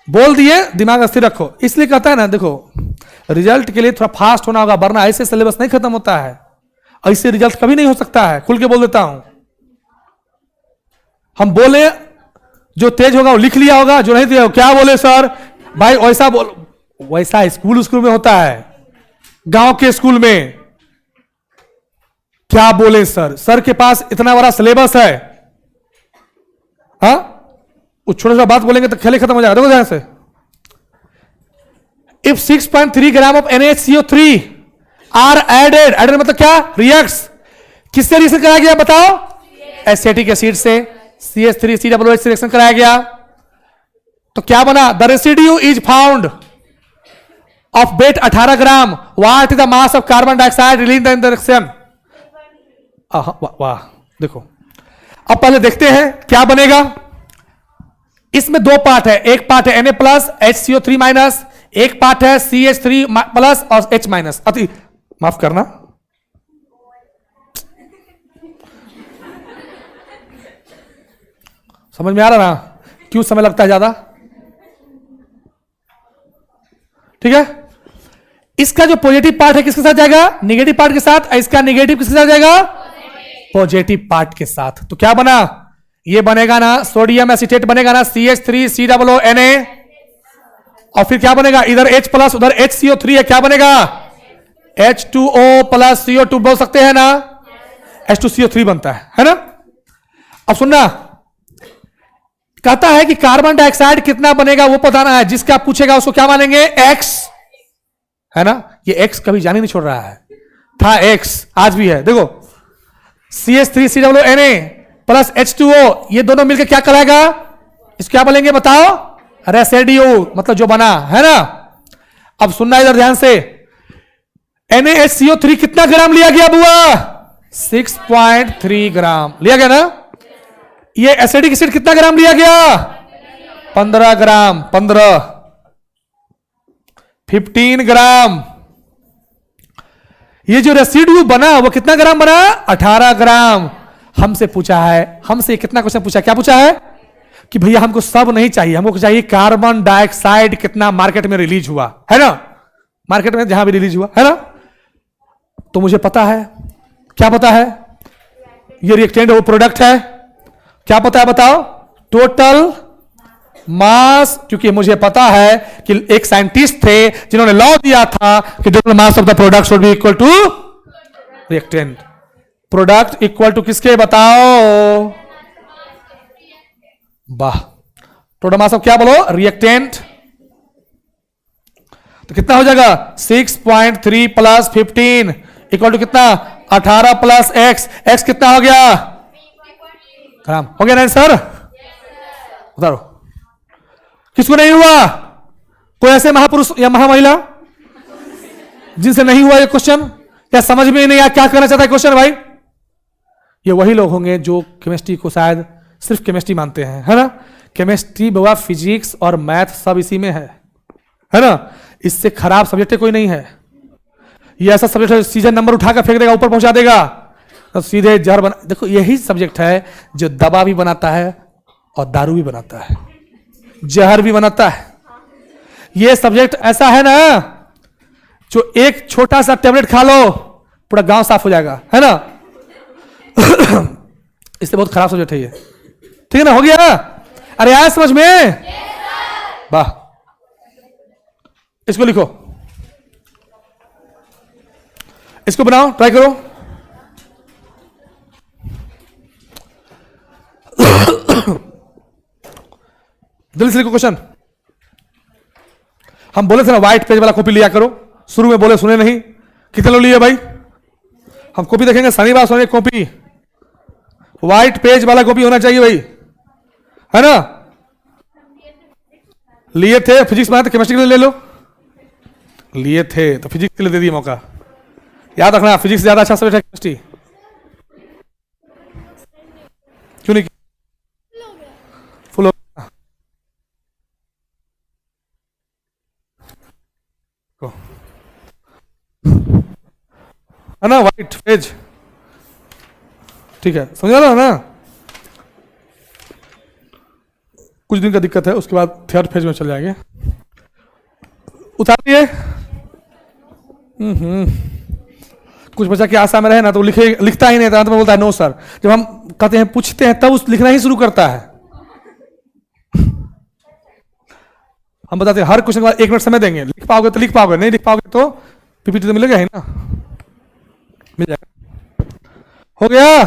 [SPEAKER 1] बोल दिए, दिमाग स्थिर रखो। इसलिए कहता है ना, देखो रिजल्ट के लिए थोड़ा फास्ट होना होगा, वरना ऐसे सिलेबस नहीं खत्म होता है, ऐसे रिजल्ट कभी नहीं हो सकता है। खुल के बोल देता हूं, हम बोले जो तेज होगा वो लिख लिया होगा, जो नहीं दिया क्या बोले सर भाई वैसा बोल, वैसा स्कूल में होता है, गांव के स्कूल में क्या बोले सर के पास इतना बड़ा सिलेबस है, हाँ छोटा सा बात बोलेंगे तो खेले खत्म हो जाएगा। देखो ध्यान से, if 6.3 gram of NaHCO3 are added मतलब क्या, रिएक्ट्स, किससे रिएक्शन कराया गया बताओ, एसिटिक एसिड से, CH3COOH से रिएक्शन कराया गया, तो क्या बना, the residue is found of weight 18 gram, what is the mass of carbon dioxide release in the reaction. वाह देखो, अब पहले देखते हैं क्या बनेगा। इसमें दो पार्ट है, एक पार्ट है Na प्लस HCO3 माइनस, एक पार्ट है CH3 प्लस और H माइनस। अति माफ करना, समझ में आ रहा ना क्यों समय लगता है ज्यादा, ठीक है। इसका जो पॉजिटिव पार्ट है किसके साथ जाएगा, नेगेटिव पार्ट के साथ, इसका नेगेटिव किसके साथ जाएगा, पॉजिटिव पार्ट के साथ। तो क्या बना, ये बनेगा ना सोडियम एसीटेट बनेगा ना, CH3COONA, और फिर क्या बनेगा, इधर H प्लस उधर HCO3 है, क्या बनेगा H2O प्लस CO2 बोल सकते हैं ना, H2CO3 बनता है ना। अब सुनना, कहता है कि कार्बन डाइऑक्साइड कितना बनेगा वो बताना है, जिसका पूछेगा उसको क्या मानेंगे, X है ना। ये X कभी जाने नहीं छोड़ रहा है, था X आज भी है। देखो CH3COONA प्लस H2O, ये दोनों मिलकर क्या कराएगा, इसको क्या बोलेंगे बताओ, रेसिड्यू मतलब जो बना है ना। अब सुनना इधर ध्यान से, NaHCO3 कितना ग्राम लिया गया बुआ, 6.3 ग्राम लिया गया ना। ये एसिडिक एसिड कितना ग्राम लिया गया, 15 ग्राम, 15 ग्राम। ये जो रेसिड्यू बना वो कितना ग्राम बना, 18 ग्राम। हमसे पूछा है, हमसे कितना क्वेश्चन पूछा, क्या पूछा है कि भैया हमको सब नहीं चाहिए, हमको चाहिए कार्बन डाइऑक्साइड कितना मार्केट में रिलीज हुआ है ना, मार्केट में जहां भी रिलीज हुआ है ना। तो मुझे पता है, क्या पता है, ये रिएक्टेंट वो प्रोडक्ट है, क्या पता है बताओ, टोटल मास, क्योंकि मुझे पता है कि एक साइंटिस्ट थे जिन्होंने लॉ दिया था कि total mass of the product should be equal to reactant. Product equal to किसके बताओ, वाह, टोटल मास ऑफ क्या बोलो, रिएक्टेंट। तो कितना हो जाएगा, 6.3 प्लस 15 इक्वल टू कितना, 18 प्लस एक्स, एक्स कितना हो गया, ग्राम हो गया ना सर। उतारो, किसको नहीं हुआ, कोई ऐसे महापुरुष या महामहिला जिनसे नहीं हुआ ये क्वेश्चन, क्या समझ में नहीं आया क्या करना चाहता है क्वेश्चन भाई। ये वही लोग होंगे जो केमिस्ट्री को शायद सिर्फ केमिस्ट्री मानते हैं, है ना। केमिस्ट्री बाबा, फिजिक्स और मैथ सब इसी में है ना। इससे खराब सब्जेक्ट कोई नहीं है। ये ऐसा सब्जेक्ट है सीजन नंबर उठाकर फेंक देगा, ऊपर पहुंचा देगा, तो सीधे जहर बना। देखो यही सब्जेक्ट है जो दवा भी बनाता है और दारू भी बनाता है, जहर भी बनाता है। ये सब्जेक्ट ऐसा है ना, जो एक छोटा सा टेबलेट खा लो पूरा गांव साफ हो जाएगा, है ना। इससे बहुत खराब सब्जेक्ट है ये, ठीक है ना। हो गया, अरे आया समझ में, वाह। इसको लिखो, इसको बनाओ, ट्राई करो। जल्दी से लिखो क्वेश्चन। हम बोले थे ना व्हाइट पेज वाला कॉपी लिया करो, शुरू में बोले सुने नहीं। कितने लोग लिए भाई, हम कॉपी देखेंगे शनिवार सुनिए, कॉपी व्हाइट पेज वाला कॉपी होना चाहिए भाई, है ना। लिए थे फिजिक्स में, तो केमिस्ट्री के लिए ले लो, लिए थे तो फिजिक्स के लिए दे दिए मौका। याद रखना फिजिक्स ज्यादा अच्छा सब्जेक्ट है केमिस्ट्री, क्यों नहीं फुल हो। को है ना, व्हाइट फेज, ठीक है, समझा ना। कुछ दिन का दिक्कत है, उसके बाद थर्ड फेज में चल जाएंगे। उतार दिए। कुछ बच्चा की आशा में रहे ना तो लिखता ही नहीं था, तो बोलता है नो सर। जब हम कहते हैं पूछते हैं तब उस लिखना ही शुरू करता है। हम बताते हैं हर क्वेश्चन के बाद 1 मिनट समय देंगे, लिख पाओगे तो लिख पाओगे, नहीं लिख पाओगे तो पीपीटी तो मिलेगा ही ना, मिल जाएगा। हो गया।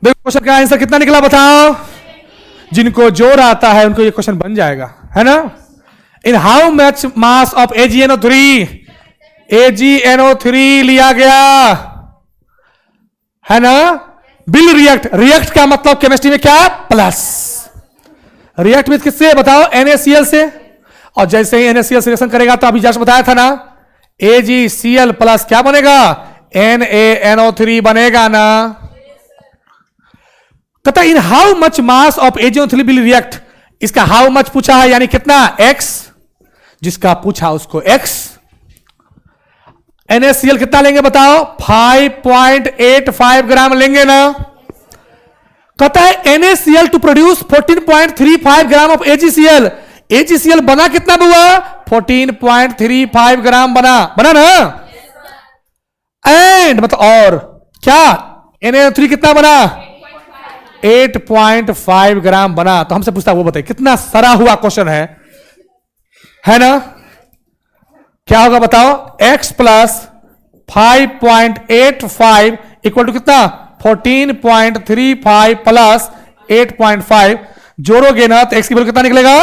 [SPEAKER 1] देखो क्वेश्चन का आंसर कितना निकला बताओ। जिनको जोर आता है उनको ये क्वेश्चन बन जाएगा, है ना। In how much mass of AgNO3, AgNO3 लिया गया, है ना। विल रिएक्ट, रिएक्ट का मतलब केमिस्ट्री में क्या, प्लस। रिएक्ट विथ किससे बताओ, NaCl से। और जैसे ही NaCl से रिएक्शन करेगा तो अभी जस्ट बताया था ना, AgCl प्लस क्या बनेगा, NaNO3 बनेगा ना। कहता in how much mass of AgNO3 will react, इसका हाउ मच पूछा है यानी कितना, x, जिसका पूछा उसको x। NaCl कितना लेंगे बताओ, 5.85 ग्राम लेंगे ना। कहता है NaCl to produce 14.35 gram of AgCl, AgCl बना कितना हुआ, 14.35 ग्राम बना ना। एंड मतलब और क्या, NaNO3 कितना बना, 8.5 ग्राम बना। तो हमसे पूछता है वो बताइए कितना सरा हुआ क्वेश्चन है ना। क्या होगा बताओ, x प्लस 5.85 इक्वल टू कितना, 14.35 प्लस 8.5, जोड़ोगे ना तो x की वैल्यू कितना निकलेगा,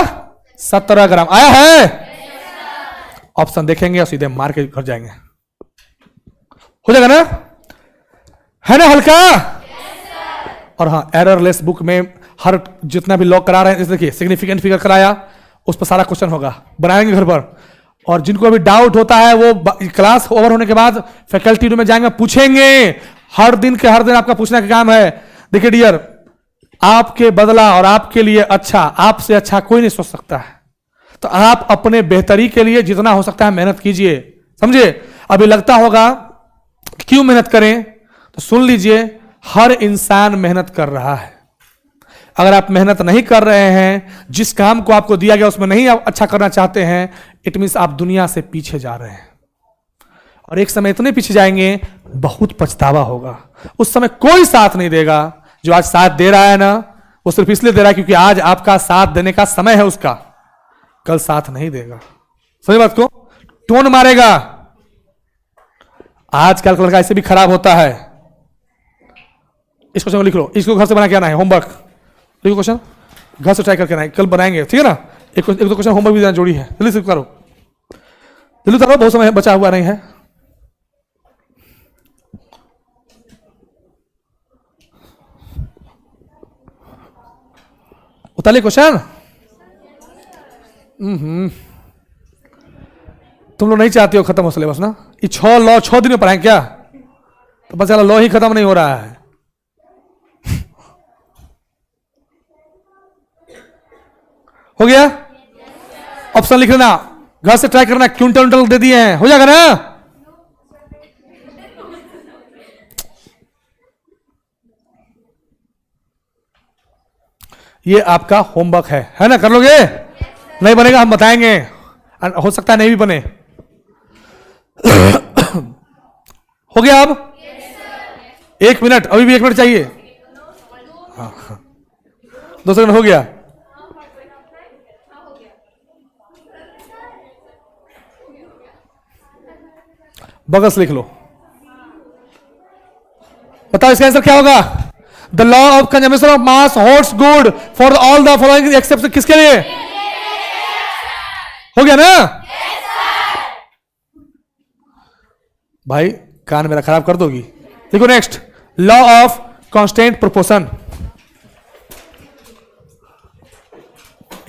[SPEAKER 1] 17 ग्राम। आया है ऑप्शन देखेंगे और सीधे मार के घर जाएंगे, हो जाएगा ना, है ना हल्का। और हाँ, एररलेस बुक में हर जितना भी लॉग करा रहे हैं, देखिए सिग्निफिकेंट फिगर कराया, उस पर सारा क्वेश्चन होगा, बनाएंगे घर पर। और जिनको अभी डाउट होता है वो क्लास ओवर होने के बाद फैकल्टी रूम में जाएंगे, पूछेंगे। हर दिन आपका पूछने का काम है। देखिए डियर, आपके बदला और आपके लिए अच्छा, आपसे अच्छा कोई नहीं सोच सकता है। तो आप अपने बेहतरी के लिए जितना हो सकता है मेहनत कीजिए, समझे। अभी लगता होगा क्यों मेहनत करें, तो सुन लीजिए, हर इंसान मेहनत कर रहा है। अगर आप मेहनत नहीं कर रहे हैं, जिस काम को आपको दिया गया उसमें नहीं आप अच्छा करना चाहते हैं, इट मींस आप दुनिया से पीछे जा रहे हैं। और एक समय इतने पीछे जाएंगे, बहुत पछतावा होगा। उस समय कोई साथ नहीं देगा। जो आज साथ दे रहा है ना, वो सिर्फ इसलिए दे रहा है क्योंकि आज आपका साथ देने का समय है उसका, कल साथ नहीं देगा। समझ बात को, टोन मारेगा। आजकल का लड़का ऐसे भी खराब होता है। इस क्वेश्चन को लिख लो, इसको घर से बना के आना है, होमवर्क लिखो, क्वेश्चन घर से ट्राई करके आना है, कल बनाएंगे, ठीक है ना। एक दो क्वेश्चन होमवर्क भी देना जोड़ी है, जल्दी से करो, जल्दी करो, बहुत समय बचा हुआ नहीं है। उतारिए क्वेश्चन। तुम लोग नहीं चाहते हो खत्म हो सिलेबस ना। ये 6 लॉ 6 दिन में पढ़ाएं क्या, तो बस लॉ ही खत्म नहीं हो रहा है। हो गया, ऑप्शन लिख लेना, घर से ट्राई करना, क्विंटल दे दिए हैं, हो जाएगा ना। ये आपका होमवर्क है ना, कर लोगे। नहीं बनेगा हम बताएंगे, हो सकता है नहीं भी बने। हो गया अब 1 मिनट, अभी भी 1 मिनट चाहिए। हाँ 2 सेकंड हो गया। बगल से लिख लो, बताओ इसका आंसर क्या होगा। The law of conservation of mass holds good for all the following except किसके लिए, हो गया ना। भाई कान मेरा खराब कर दोगी। देखो next, law of constant proportion,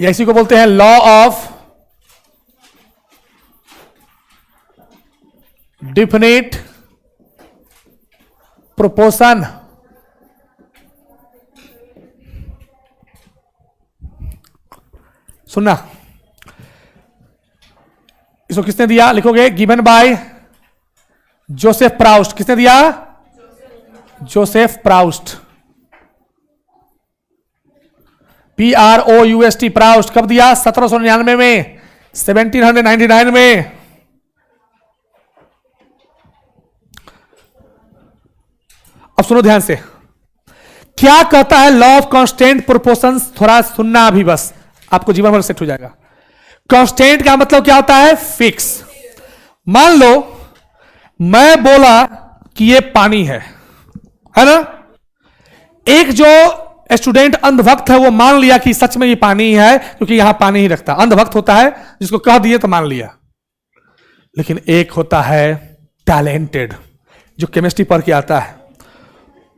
[SPEAKER 1] इसी को बोलते हैं लॉ ऑफ डिफिनिट प्रोपोर्शन। सुनना, इसको किसने दिया? लिखोगे गिवन बाय जोसेफ प्राउस्ट। किसने दिया? Joseph Proust, PROUST, Proust. कब दिया? 1799 में, 1799 में। अब सुनो ध्यान से, क्या कहता है लॉ ऑफ कांस्टेंट प्रोपोर्शंस? थोड़ा सुनना अभी, बस आपको जीवन भर सेट हो जाएगा। कांस्टेंट का मतलब क्या होता है? फिक्स। मान लो मैं बोला कि ये पानी है ना? एक जो स्टूडेंट अंधभक्त है वो मान लिया कि सच में ये पानी है, क्योंकि यहां पानी ही रखता। अंधभक्त होता है जिसको कह दिए तो मान लिया। लेकिन एक होता है टैलेंटेड, जो केमिस्ट्री पढ़ के आता है,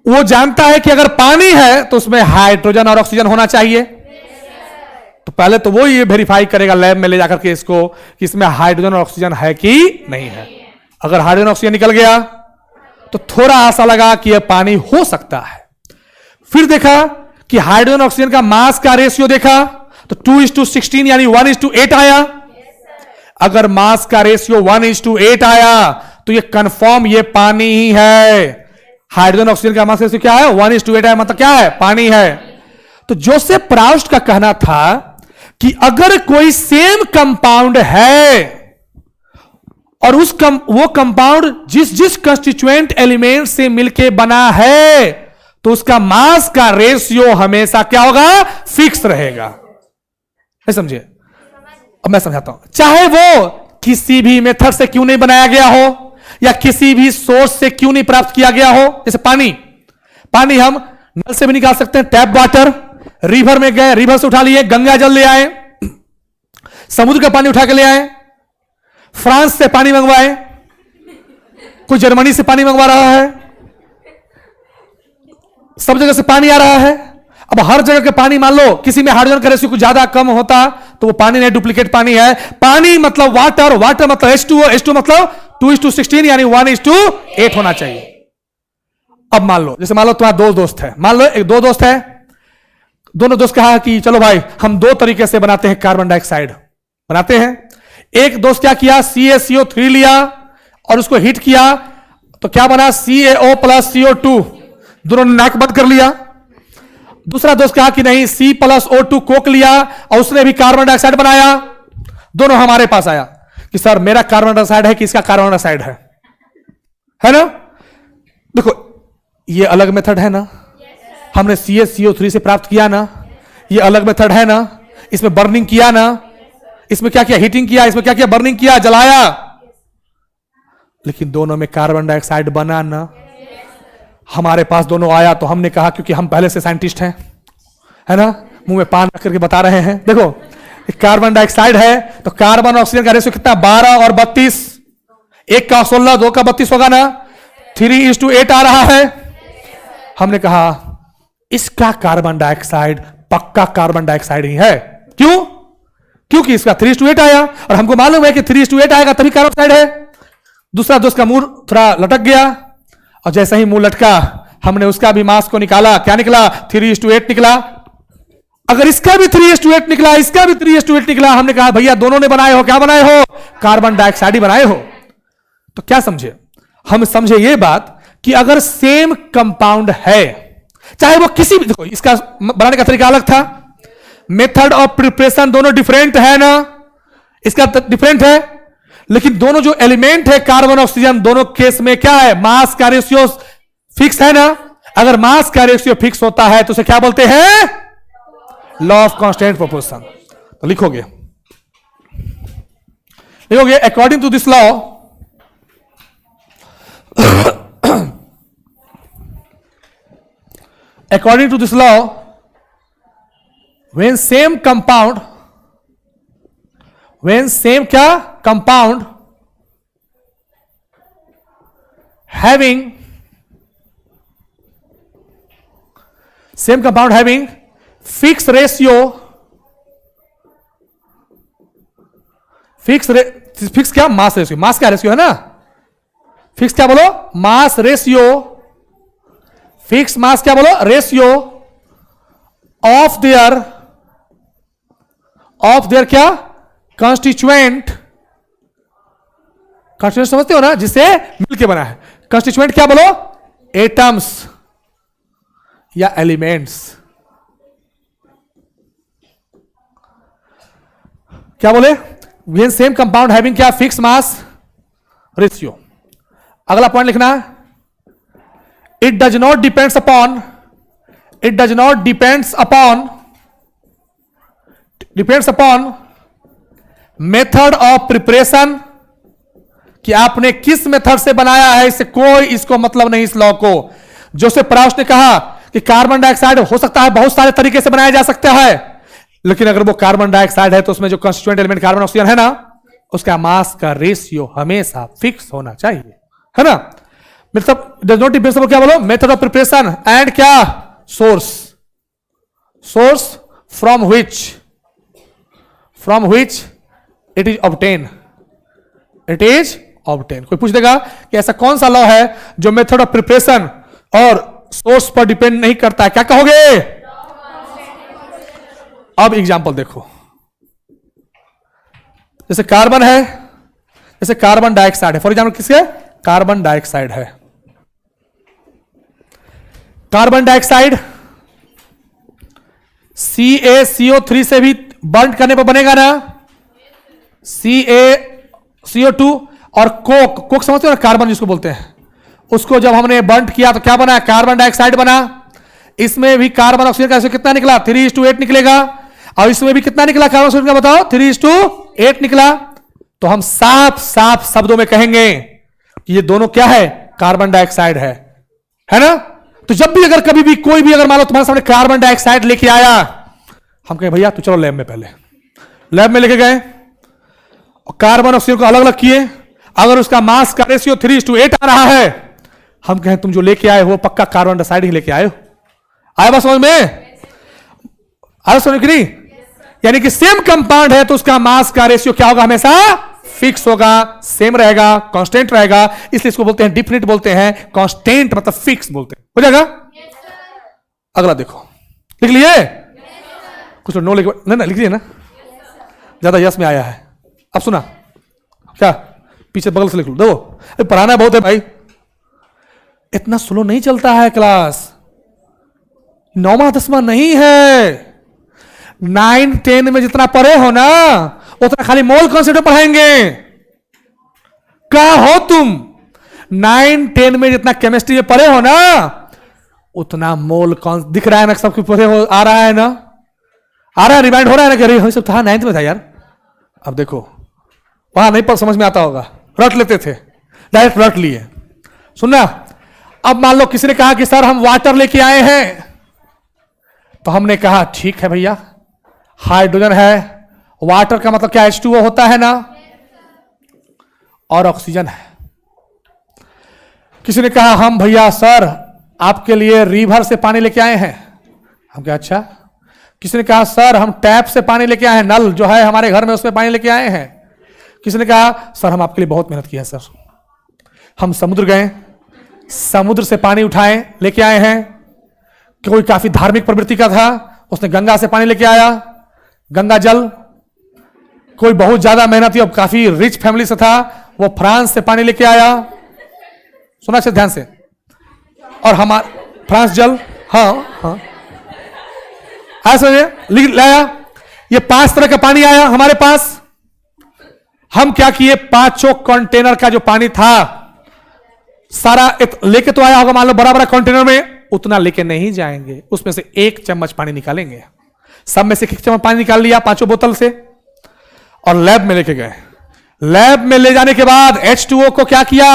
[SPEAKER 1] वो जानता है कि अगर पानी है तो उसमें हाइड्रोजन और ऑक्सीजन होना चाहिए। तो पहले तो वो ये वेरीफाई करेगा लैब में ले जाकर के इसको कि इसमें हाइड्रोजन और ऑक्सीजन है कि नहीं है। अगर हाइड्रोजन ऑक्सीजन निकल गया तो थोड़ा आशा लगा कि यह पानी हो सकता है। फिर देखा कि हाइड्रोजन ऑक्सीजन का मास का रेशियो देखा तो 2:16 यानी 1:8 आया। अगर मास का रेशियो 1:8 आया तो ये कंफर्म ये पानी ही है। हाइड्रोजन ऑक्सीजन का मास रेशियो क्या है? 1:8 है, मतलब क्या है? पानी है। तो जोसेफ प्राउस्ट का कहना था कि अगर कोई सेम कंपाउंड है और वो कंपाउंड जिस जिस कंस्टिट्यूएंट एलिमेंट से मिलके बना है तो उसका मास का रेशियो हमेशा क्या होगा? फिक्स रहेगा। समझिए, अब मैं समझाता हूं। चाहे वो किसी भी मेथड से क्यों नहीं बनाया गया हो या किसी भी सोर्स से क्यों नहीं प्राप्त किया गया हो। जैसे पानी हम नल से भी निकाल सकते हैं, टैप वाटर। रिवर में गए, रिवर से उठा लिए, गंगा जल ले आए, समुद्र का पानी उठा के ले आए, फ्रांस से पानी मंगवाए, कोई जर्मनी से पानी मंगवा रहा है, सब जगह से पानी आ रहा है। अब हर जगह के पानी मान लो किसी में हाइड्रोजन का रेशियो कुछ ज्यादा कम होता तो वो पानी नहीं, डुप्लीकेट पानी है। पानी मतलब वाटर, वाटर मतलब H2O, H2 मतलब 2:16 यानी 1:8 होना चाहिए। अब मान लो, जैसे मान लो तुम्हारा दो दोस्त है, मान लो दो दोस्त है, दोनों दोस्त कहा कि चलो भाई हम दो तरीके से बनाते हैं कार्बन डाइऑक्साइड बनाते हैं। एक दोस्त क्या किया? CaCO3 लिया और उसको हीट किया तो क्या बना? CaO प्लस CO2, दोनों ने नाक बंद कर लिया। दूसरा दोस्त कहा कि नहीं, C प्लस O2 कोक लिया और उसने भी कार्बन डाइऑक्साइड बनाया। दोनों हमारे पास आया कि सर मेरा कार्बन डाइऑक्साइड है कि इसका कार्बन डाइऑक्साइड है ना? देखो ये अलग मेथड है ना, हमने CaCO3 से प्राप्त किया ना, ये अलग मेथड है ना, इसमें बर्निंग किया ना, इसमें क्या किया? हीटिंग किया, इसमें क्या किया? बर्निंग किया, जलाया। लेकिन दोनों में कार्बन डाइऑक्साइड बना ना। हमारे पास दोनों आया तो हमने कहा, क्योंकि हम पहले से साइंटिस्ट हैं, है ना, मुंह में पान रख करके बता रहे हैं, देखो कार्बन डाइऑक्साइड है तो कार्बन ऑक्सीजन का रेशियो कितना? 12 और 32, एक का 16, दो का 32 होगा ना, 3:8 आ रहा है। हमने कहा इसका कार्बन डाइऑक्साइड पक्का कार्बन डाइऑक्साइड ही है। क्यों? क्योंकि इसका 3:8 आया और हमको मालूम है कि 3:8 आएगा तभी कार्बन डाइऑक्साइड है। दूसरा दोस्त का मुंह थोड़ा लटक गया और जैसे ही मुंह लटका हमने उसका भी मास को निकाला, क्या निकला? 3:8 निकला। अगर इसका भी 3:8 निकला, इसका भी 3:8 निकला, हमने कहा भैया दोनों ने बनाए हो, क्या बनाए हो? कार्बन डाइऑक्साइड ही बनाए हो। तो क्या समझे? हम समझे ये बात कि अगर सेम कंपाउंड है, चाहे वो किसी भी, देखो इसका बनाने का तरीका अलग था, मेथड ऑफ प्रिपरेशन दोनों डिफरेंट है ना, इसका डिफरेंट है, लेकिन दोनों जो एलिमेंट है कार्बन ऑक्सीजन, दोनों केस में क्या है? मास का रेशियो फिक्स है ना। अगर मास का रेशियो फिक्स होता है तो उसे क्या बोलते हैं? Law of constant proportion. तो लिखोगे according to this law, according to this law, when same compound having fixed ratio, fix क्या? मास रेशियो, मास का रेशियो है ना, फिक्स क्या बोलो? मास रेशियो, फिक्स मास क्या बोलो? रेशियो ऑफ देयर क्या? कंस्टिट्यूएंट कॉन्स्टिट्यूएंट समझते हो ना, जिसे मिलके बना है। कॉन्स्टिट्यूएंट क्या बोलो? एटम्स या एलिमेंट्स। क्या बोले? वे सेम कंपाउंड हैविंग क्या? Fix mass ratio. अगला पॉइंट लिखना, it does not depends upon, it does not depends upon method of preparation, कि आपने किस मेथड से बनाया है, इससे कोई इसको मतलब नहीं इस लॉ को। जोसेफ प्राउस ने कहा कि कार्बन डाइऑक्साइड हो सकता है बहुत सारे तरीके से बनाया जा सकता है, लेकिन अगर वो कार्बन डाइऑक्साइड है तो उसमें जो कंस्टिट्यूएंट एलिमेंट कार्बन ऑक्सीजन है ना, उसका मास का रेशियो हमेशा फिक्स होना चाहिए, है ना। मतलब डज नॉट डिपेंड अपॉन क्या बोलो? मेथड ऑफ प्रिपरेशन एंड क्या? Source, source from which it is obtain, it is obtain. कोई पूछ देगा कि ऐसा कौन सा लॉ है जो मेथड ऑफ प्रिपरेशन और सोर्स पर डिपेंड नहीं करता है, क्या कहोगे? अब एग्जांपल देखो, जैसे कार्बन है, जैसे कार्बन डाइऑक्साइड है, फॉर एग्जांपल किसके? कार्बन डाइऑक्साइड है। कार्बन डाइऑक्साइड CaCO3 से भी बर्न करने पर बनेगा ना, CaCO2। और कोक समझते हो ना, कार्बन जिसको बोलते हैं, उसको जब हमने बर्न किया तो क्या बना? कार्बन डाइऑक्साइड बना। इसमें भी कार्बन ऑक्सीजन का कितना निकला? 3:8 निकलेगा। और इसमें भी कितना निकला कार्बन ऑक्सीजन का? बताओ, 3:8 निकला। तो हम साफ साफ शब्दों में कहेंगे कि ये दोनों क्या है? कार्बन डाइऑक्साइड है ना। तो जब भी अगर कभी भी कोई भी अगर मान लो तुम्हारे सामने कार्बन डाइऑक्साइड लेके आया, हम कहें भैया तू चलो लैब में, पहले लैब में लेके गए और कार्बन ऑक्सीजन को अलग अलग किए। अगर उसका मास का रेशियो 3:8 आ रहा है, हम कहें तुम जो लेके आए हो पक्का कार्बन डाइऑक्साइड ही लेके आए हो। आया बात समझ में? आया समझ की नहीं? यानी कि सेम कंपाउंड है तो उसका मास का रेशियो क्या होगा? हमेशा फिक्स होगा, सेम रहेगा, कांस्टेंट रहेगा। इसलिए इसको बोलते हैं डिफिनिट, बोलते हैं कांस्टेंट, मतलब फिक्स बोलते हैं। हो जाएगा? अगला देखो, लिख लिए? कुछ नो लिख ना, लिख लिए ना? ज्यादा यस में आया है। अब सुना क्या? पीछे बगल से लिख लो। देखो पढ़ाना बहुत है भाई, इतना स्लो नहीं चलता है क्लास, 9वां 10वां नहीं है। 9 10 में जितना पढ़े हो ना, उतना खाली मोल कॉन्सेप्ट पढ़ाएंगे। क्या हो तुम? 9 10 में जितना केमिस्ट्री में पढ़े हो ना, उतना मोल कॉन्सेप्ट दिख रहा है ना, सबके पढ़े हो, आ रहा है ना, आ रहा है, रिमाइंड हो रहा है ना कि अरे सब था 9th में था यार। अब देखो वहां नहीं पर समझ में आता होगा, रट लेते थे, डायरेक्ट रट लिए। सुनना, अब मान लो किसी ने कहा कि सर हम वाटर लेके आए हैं, तो हमने कहा ठीक है भैया, हाइड्रोजन है, वाटर का मतलब क्या? H2O होता है ना, और ऑक्सीजन है। किसी ने कहा हम भैया सर आपके लिए रिवर से पानी लेके आए हैं, हम क्या? अच्छा। किसी ने कहा सर हम टैप से पानी लेके आए हैं, नल जो है हमारे घर में उसमें पानी लेके आए हैं। किसी ने कहा सर हम आपके लिए बहुत मेहनत की है सर, हम समुद्र गए, समुद्र से पानी उठाए लेके आए हैं। कोई काफी धार्मिक प्रवृत्ति का था, उसने गंगा से पानी लेके आया, गंगा जल। कोई बहुत ज्यादा मेहनती और काफी रिच फैमिली से था, वो फ्रांस से पानी लेके आया। सुना से ध्यान से। और हमारा फ्रांस जल, हाँ हाँ आया समझे, लिख लाया। ये 5 तरह का पानी आया हमारे पास। हम क्या किए, 5 कंटेनर का जो पानी था सारा लेके तो आया होगा, मान लो बड़ा बड़ा कंटेनर में, उतना लेके नहीं जाएंगे, उसमें से 1 चम्मच पानी निकालेंगे। सब में से 1 चम्मच पानी निकाल लिया 5 बोतल से, और लैब में लेके गए। लैब में ले जाने के बाद H2O को क्या किया?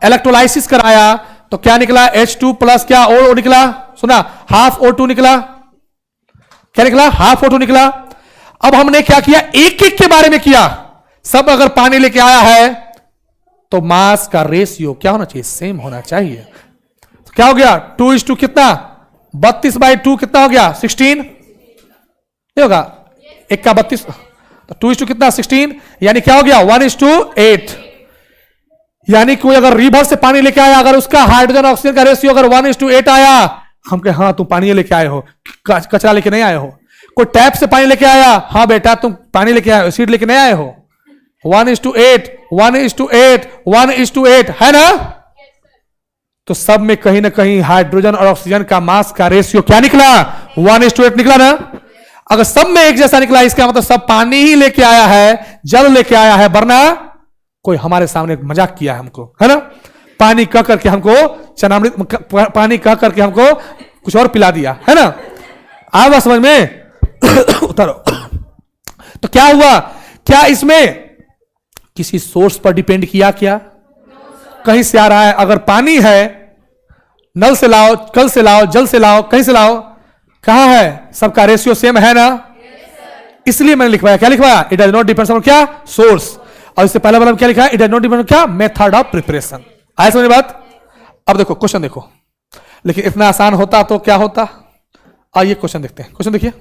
[SPEAKER 1] इलेक्ट्रोलाइसिस कराया। तो क्या निकला? H2 प्लस क्या? O निकला। सुना, हाफ O2 निकला। क्या निकला? हाफ O2 निकला। अब हमने क्या किया? एक एक के बारे में किया। सब अगर पानी लेके आया है तो मास का रेशियो क्या होना चाहिए? सेम होना चाहिए। तो क्या हो गया? 2:2 कितना? 32/2 कितना हो गया? 16 नहीं होगा? 1 का 32, तो 2:2 कितना? 16। यानी क्या हो गया? 1:8। यानी कोई अगर रिवर से पानी लेके आया, अगर उसका हाइड्रोजन ऑक्सीजन का रेशियो अगर 1:8 आया, हम कहे हाँ तुम पानी लेके आए हो, कचरा लेके नहीं आए हो। कोई टैप से पानी लेके आया, हाँ बेटा तुम पानी लेके आए हो, सीड लेके नहीं आए हो। 1:8, 1:8, 1:8 है ना? तो सब में कहीं ना कहीं हाइड्रोजन और ऑक्सीजन का मास का रेशियो क्या निकला? 1:8 निकला ना? अगर सब में एक जैसा निकला, इसका मतलब सब पानी ही लेके आया है, जल लेके आया है, वरना कोई हमारे सामने मजाक किया है हमको, है ना? पानी कह करके हमको चनामृत, पानी कह करके हमको कुछ और पिला दिया, है ना? आ बात समझ में? उतारो। तो क्या हुआ? क्या इसमें किसी सोर्स पर डिपेंड किया? क्या कहीं से आ रहा है? अगर पानी है, नल से लाओ, कल से लाओ, जल से लाओ, कहीं से लाओ, कहां है? सबका रेशियो सेम है ना? इसलिए मैंने लिखवाया, क्या लिखवाया? It does not depend on क्या? सोर्स। और इससे पहले वाला क्या लिखा है? It does not depend on क्या? Method of preparation. आया समझ बात? अब देखो क्वेश्चन देखो, लेकिन इतना आसान होता तो क्या होता? आइए क्वेश्चन देखते हैं। क्वेश्चन देखिए,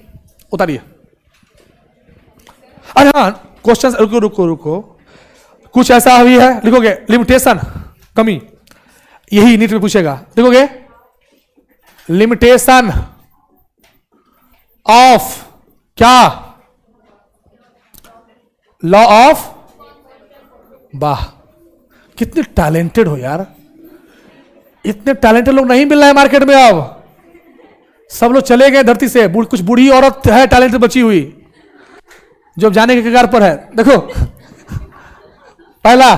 [SPEAKER 1] उतारिए। अरे हाँ, क्वेश्चन रुको रुको रुको, कुछ ऐसा भी है, लिखोगे लिमिटेशन, कमी, यही नीट में पूछेगा, लिखोगे लिमिटेशन ऑफ क्या? Law of. वाह, कितने टैलेंटेड हो यार, इतने टैलेंटेड लोग नहीं मिल रहे हैं मार्केट में। अब सब लोग चले गए धरती से, कुछ बूढ़ी औरत है टैलेंटेड बची हुई जो जाने के कगार पर है। देखो पहला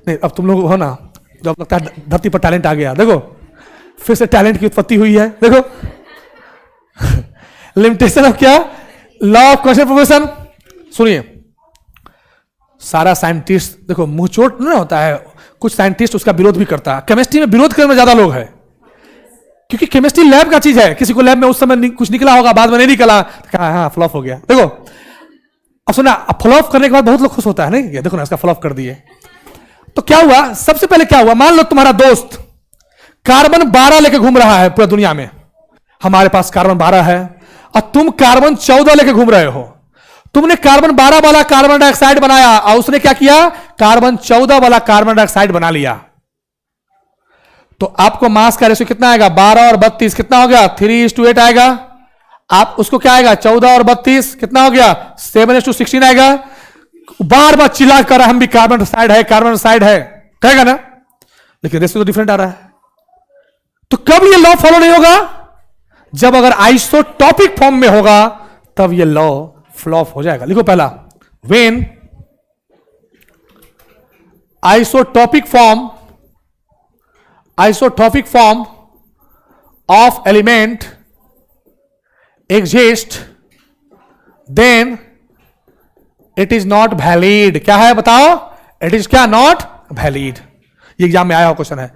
[SPEAKER 1] नहीं, अब तुम लोग हो ना, जब लगता है धरती पर टैलेंट आ गया, देखो फिर से टैलेंट की उत्पत्ति हुई है। देखो लिमिटेशन ऑफ क्या? Law of constant proportion. सुनिए, सारा साइंटिस्ट देखो मुंहचोट नहीं होता है, कुछ साइंटिस्ट उसका विरोध भी करता है। केमिस्ट्री में विरोध करने में ज्यादा लोग हैं, क्योंकि केमिस्ट्री लैब का चीज है। किसी को लैब में उस समय कुछ निकला होगा, बाद में नहीं निकला, तो कहा हाँ फ्लॉप हो गया। देखो अब सुना, फ्लॉप करने के बाद बहुत लोग खुश होता है नहीं, देखो ना इसका फ्लॉप कर दिए। तो क्या हुआ? सबसे पहले क्या हुआ? मान लो तुम्हारा दोस्त कार्बन 12 लेके घूम रहा है पूरी दुनिया में, हमारे पास कार्बन 12 है, और तुम कार्बन 14 लेके घूम रहे हो। तुमने कार्बन 12 वाला कार्बन डाइऑक्साइड बनाया, और उसने क्या किया? कार्बन 14 वाला कार्बन डाइऑक्साइड बना लिया। तो आपको मास का रेशियो कितना आएगा? 12 और 32 कितना हो गया? 3:8 आएगा। आप उसको क्या आएगा? 14 और 32 कितना हो गया? 7:16 आएगा। बार बार चिल्ला कर हम भी कार्बन डाइऑक्साइड है, कार्बन डाइऑक्साइड है कहेगा ना, लेकिन रेशियो तो डिफरेंट आ रहा है। तो कब ये लॉ फॉलो नहीं होगा? जब अगर आइसोटॉपिक फॉर्म में होगा तब ये लॉ फ्लॉप हो जाएगा। लिखो पहला, when isotopic form of element exist then it is not valid. क्या है बताओ? इट इज क्या? Not valid. ये एग्जाम में आया हुआ क्वेश्चन है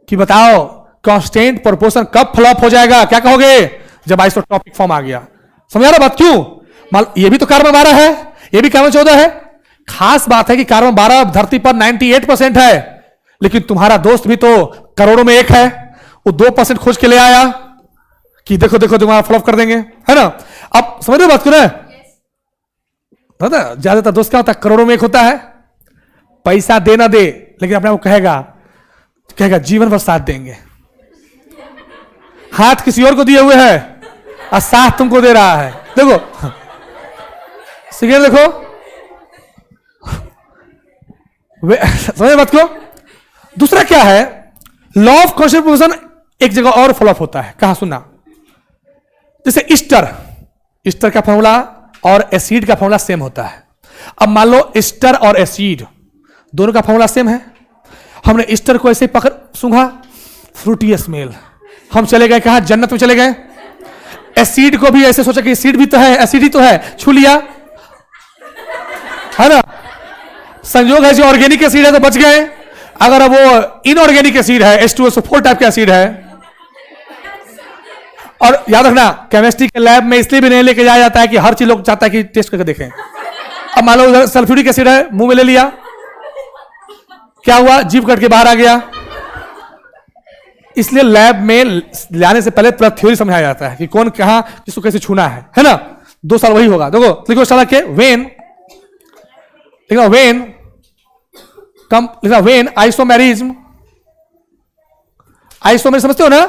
[SPEAKER 1] कि बताओ कांस्टेंट प्रोपोर्शन कब फ्लॉप हो जाएगा? क्या कहोगे? जब आइसोटॉपिक फॉर्म आ गया। समझा ना बात? क्यों? ये भी तो कार्बन 12 है, ये भी कार्बन 14 है। खास बात है कि कार्बन 12 धरती पर 98% है, लेकिन तुम्हारा दोस्त भी तो करोड़ों में एक है, वो 2% खोज के ले आया कि देखो देखो तुम्हारा फ्लॉप कर देंगे, है ना? अब समझ रहे बात को ना? ज्यादातर दोस्त क्या होता है? करोड़ों में एक होता है, पैसा दे ना दे, लेकिन अपने आप कहेगा जीवन भर साथ देंगे। हाथ किसी और को दिए हुए है और साथ तुमको दे रहा है। देखो सिगरेट देखो, समझे बात को? दूसरा क्या है? लॉ ऑफ कॉन्स्टेंट प्रोपोर्शन एक जगह और फ्लॉप होता है। कहां सुनना? जैसे ईस्टर का फॉर्मूला और एसिड का फॉर्मूला सेम होता है। अब मान लो ईस्टर और एसिड दोनों का फॉर्मूला सेम है, हमने ईस्टर को ऐसे पकड़ सूंघा, फ्रूटी स्मेल, हम चले गए कहां? जन्नत में चले गए। एसिड को भी ऐसे सोचा कि एसिड भी तो है, एसिड ही तो है, छू लिया, है ना? संयोग है जो ऑर्गेनिक एसिड है तो बच गए। अगर वो इनऑर्गेनिक एसिड है, H2SO4 टाइप का एसिड है। और याद रखना, केमिस्ट्री के लैब में इसलिए भी नहीं लेके जाया जाता है कि हर चीज लोग चाहता है कि टेस्ट करके देखें। अब मान लो उधर सल्फ्यूरिक एसिड है, मुंह में ले लिया, क्या हुआ? जीभ कट के बाहर आ गया। इसलिए लैब में लाने से पहले पूरा थ्योरी समझाया जाता है कि कौन कहां किसको कैसे छूना है ना? 2 साल वही होगा। देखो लिखो साला के वेन आइसोमेरिज्म समझते हो ना?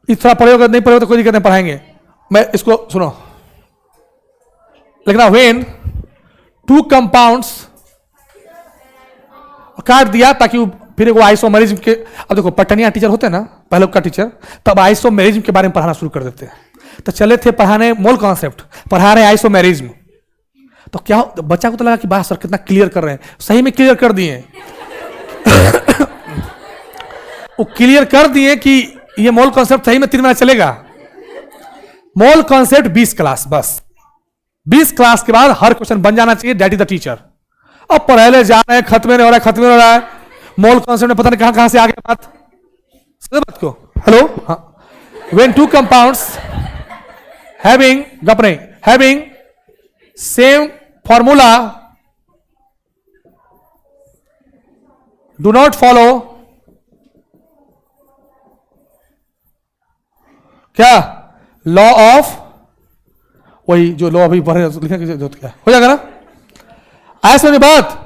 [SPEAKER 1] इस थोड़ा पढ़ेगा, नहीं पढ़ेगा तो कोई दिक्कत नहीं, पढ़ाएंगे। मैं इसको सुनो, लिखना वेन टू कंपाउंड्स काट दिया ताकि फिर वो आइसोमेरिज्म के, अब देखो पटनिया टीचर होते हैं ना पहले का टीचर, तब आइसोमेरिज्म के बारे में पढ़ाना शुरू कर देते हैं। तो चले थे पढ़ाने मोल कॉन्सेप्ट, पढ़ा रहे आइसोमेरिज्म, तो क्या बच्चा को तो लगा कि वाह सर कितना क्लियर कर रहे हैं, सही में क्लियर कर दिए। वो क्लियर कर दिए कि ये मोल कॉन्सेप्ट सही में 3 महीना चलेगा। मोल कॉन्सेप्ट 20 क्लास, बस 20 क्लास के बाद हर क्वेश्चन बन जाना चाहिए दैट इज द टीचर। अब पढ़ाए जा रहे हैं, खत्म नहीं हो रहा है, खत्म नहीं हो रहा है, मोल कॉन्सेप्ट में पता नहीं कहां से आ गया बात। समझ बात को? हेलो, हाँ, व्हेन टू कंपाउंड्स हैविंग गप नहीं having same formula do not follow क्या लॉ ऑफ, वही जो लॉ अभी पढ़े लिखने की जरूरत क्या हो जाएगा ना। आया समझ बात?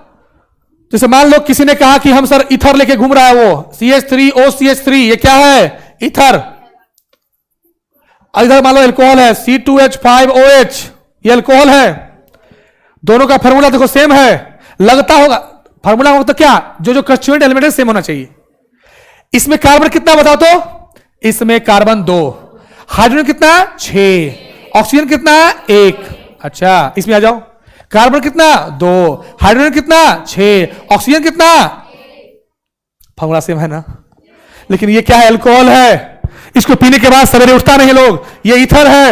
[SPEAKER 1] जैसे मान लो किसी ने कहा कि हम सर इथर लेके घूम रहा है, वो CH3OCH3, ये क्या है? इथर। इधर मान लो एल्कोहल है C2H5OH, ये एल्कोहल है। दोनों का फार्मूला देखो सेम है, लगता होगा फार्मूला होगा तो क्या, जो कंस्टिट्यूएंट एलिमेंट है सेम होना चाहिए। इसमें कार्बन कितना बताओ तो? इसमें कार्बन 2, हाइड्रोजन कितना 6, ऑक्सीजन कितना 1। अच्छा इसमें आ जाओ, कार्बन कितना 2, हाइड्रोजन कितना 6, ऑक्सीजन कितना, फार्मूला सेम है ना। लेकिन ये क्या है? अल्कोहल है। इसको पीने के बाद सवेरे उठता नहीं लोग, ये ईथर है।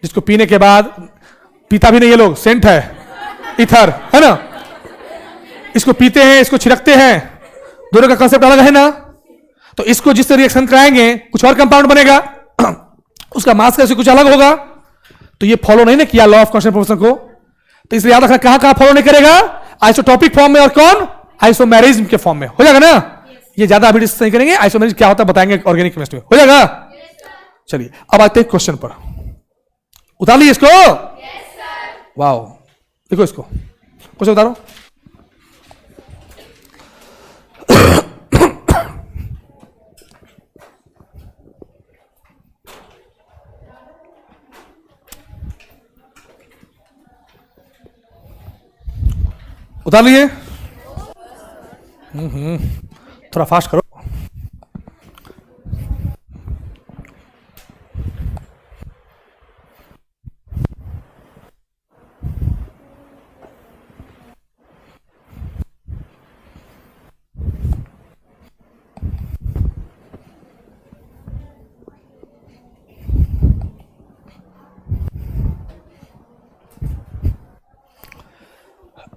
[SPEAKER 1] जिसको पीने के बाद पीता भी नहीं ये लोग, सेंट है, ईथर है ना। इसको पीते हैं, इसको छिड़कते हैं, दोनों का कंसेप्ट अलग है ना। तो इसको जिससे रिएक्शन कराएंगे कुछ और कंपाउंड बनेगा, उसका मास कैसे कुछ अलग होगा। तो ये फॉलो नहीं ना किया लॉ ऑफ कांस्टेंट प्रोपोर्शन को। तो इसलिए याद रखना कहां कहां फॉलो नहीं करेगा, आइसोटॉपिक फॉर्म में और कौन आइसोमेरिज्म के फॉर्म में। हो जाएगा ना। ये ज्यादा अभी डिस्कस नहीं करेंगे, आइसोमेरिज्म क्या होता है बताएंगे ऑर्गेनिक केमिस्ट्री में। हो जाएगा। चलिए अब आते हैं क्वेश्चन पर। उतार लीजिए इसको। वाओ, देखो इसको क्वेश्चन उतारो। उतार लिए? थोड़ा फास्ट करो।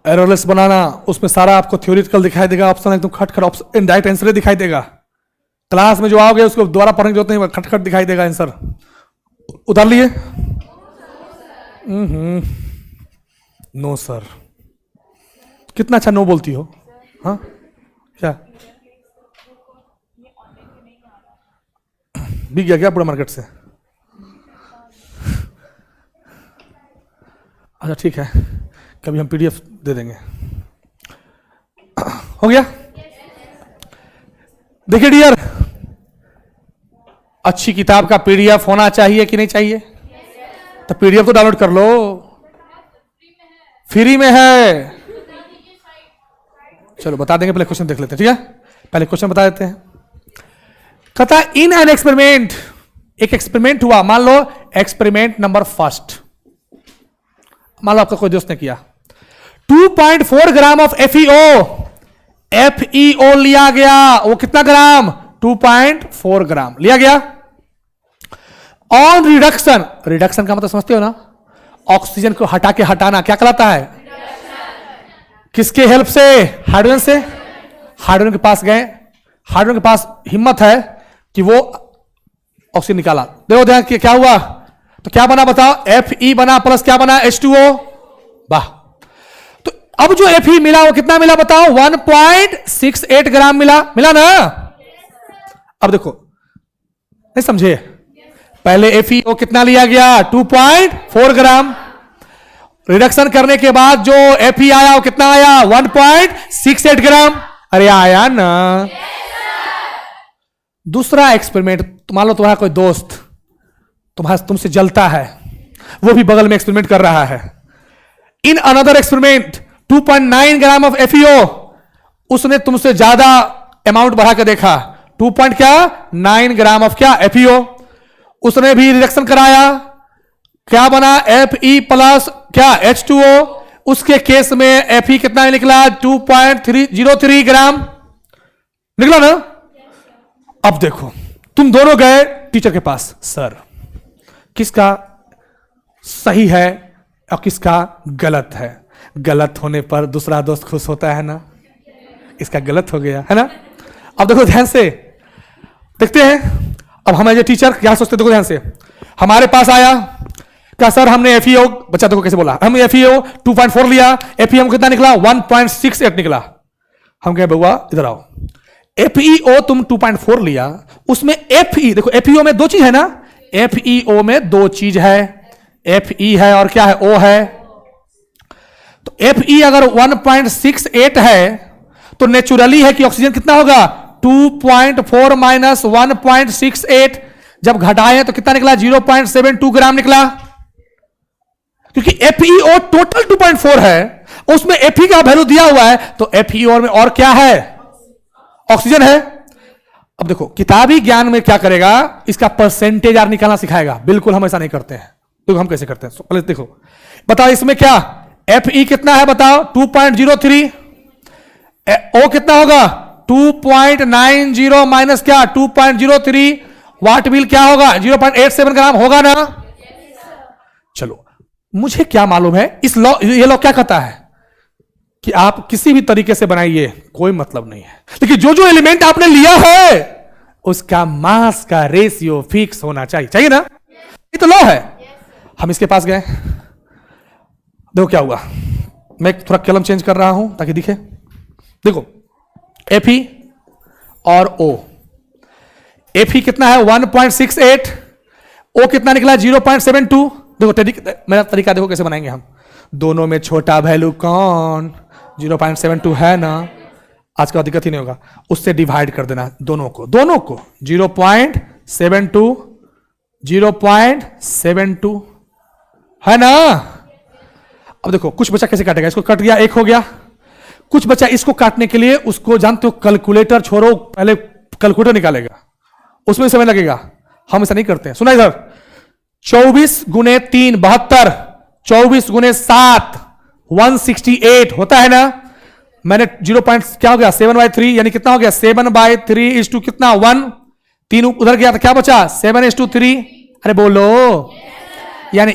[SPEAKER 1] एररलेस बनाना, उसमें सारा आपको थ्योरेटिकल दिखाई देगा, ऑप्शन एकदम खटखट ऑप्शन इनडायरेक्ट आंसर दिखाई देगा। क्लास में जो आओगे उसको दोबारा पढ़ने की जरूरत नहीं, खटखट दिखाई देगा आंसर। उतार लिए? No sir. कितना अच्छा नो बोलती हो। हाँ क्या बिक गया क्या पूरा मार्केट से? अच्छा ठीक है, कभी हम PDF दे देंगे। हो गया? देखिए डियर, अच्छी किताब का PDF होना चाहिए कि नहीं चाहिए? तो PDF तो डाउनलोड कर लो, फ्री में है। चलो बता देंगे, पहले क्वेश्चन देख लेते हैं, ठीक है? पहले क्वेश्चन बता देते हैं। कहता इन एन एक्सपेरिमेंट, एक एक्सपेरिमेंट हुआ, मान लो एक्सपेरिमेंट नंबर फर्स्ट। मान लो आपका कोई दोस्त ने किया, 2.4 ग्राम ऑफ FeO लिया गया। वो कितना ग्राम? 2.4 ग्राम लिया गया। ऑन रिडक्शन, रिडक्शन का मतलब समझते हो ना, ऑक्सीजन को हटा के हटाना क्या कहलाता है? किसके हेल्प से? हाइड्रोजन से। हाइड्रोजन के पास गए, हाइड्रोजन के पास हिम्मत है कि वो ऑक्सीजन निकाला। देखो ध्यान क्या हुआ, तो क्या बना बताओ? Fe बना प्लस क्या बना? H2O। वाह। तो अब जो Fe मिला वो कितना मिला बताओ? 1.68 ग्राम मिला, मिला ना? अब देखो नहीं समझे, पहले FeO कितना लिया गया? 2.4 ग्राम। रिडक्शन करने के बाद जो Fe आया वो कितना आया? 1.68 ग्राम। अरे आया ना। दूसरा एक्सपेरिमेंट, मान लो तुम्हारा कोई दोस्त तुमसे जलता है, वो भी बगल में एक्सपेरिमेंट कर रहा है। In another experiment 2.9 gram of FeO, उसने तुमसे ज्यादा अमाउंट बढ़ा के देखा, 2.9 ग्राम ऑफ क्या FeO, उसने भी रिएक्शन कराया, क्या बना Fe प्लस क्या H2O, उसके केस में Fe कितना निकला 2.303 ग्राम निकला ना। अब देखो तुम दोनों गए टीचर के पास, सर किसका सही है और किसका गलत है। गलत होने पर दूसरा दोस्त खुश होता है ना, इसका गलत हो गया है ना। अब देखो ध्यान से देखते हैं, अब हमारे टीचर क्या सोचते, देखो ध्यान से, हमारे पास आया क्या सर हमने FeO, बच्चा देखो कैसे बोला, हम FeO 2.4 लिया, FeO कितना निकला 1.68 निकला। हम कहे बउआ इधर आओ, FeO तुम 2.4 लिया, उसमें Fe देखो FeO में दो चीज है ना, FeO में दो चीज है, Fe है और क्या है O है। तो Fe अगर 1.68 है तो नेचुरली है कि ऑक्सीजन कितना होगा 2.4 माइनस 1.68, जब घटाए तो कितना निकला 0.72 ग्राम निकला, क्योंकि FeO टोटल 2.4 है, उसमें Fe का वैल्यू दिया हुआ है, तो FeO में और क्या है ऑक्सीजन है। अब देखो किताबी ज्ञान में क्या करेगा, इसका परसेंटेज आर निकालना सिखाएगा, बिल्कुल हम ऐसा नहीं करते हैं। तो हम कैसे करते हैं, पहले देखो बताओ इसमें क्या Fe कितना है बताओ 2.03, O कितना होगा 2.90 माइनस क्या 2.03, वाट बिल क्या होगा 0.87 ग्राम होगा ना। चलो मुझे क्या मालूम है, इस लॉ, ये लॉ क्या कहता है कि आप किसी भी तरीके से बनाइए कोई मतलब नहीं है, लेकिन जो जो एलिमेंट आपने लिया है उसका मास का रेशियो फिक्स होना चाहिए ना, ये तो लॉ है। हम इसके पास गए, देखो क्या हुआ, मैं थोड़ा कलम चेंज कर रहा हूं ताकि दिखे, देखो Fe और O, Fe कितना है 1.68, O कितना निकला 0.72। देखो मेरा तरीका देखो कैसे बनाएंगे हम, दोनों में छोटा वैल्यू कौन 0.72 है ना, आज का दिक्कत ही नहीं होगा, उससे डिवाइड कर देना दोनों को 0.72 है ना। अब देखो कुछ बच्चा कैसे काटेगा, इसको कट गया, एक हो गया, कुछ बच्चा इसको काटने के लिए उसको जानते हो कैलकुलेटर छोड़ो, पहले कैलकुलेटर निकालेगा, उसमें समय लगेगा, हम ऐसा नहीं करते हैं। सुना इधर 24 गुने 3 72, 24 गुने 7 168 होता है ना। मैंने 0. क्या हो गया 7/3 यानी कितना हो गया 7/3 इज टू कितना 1, 3 उधर गया तो क्या बचा 7:3। अरे बोलो यानी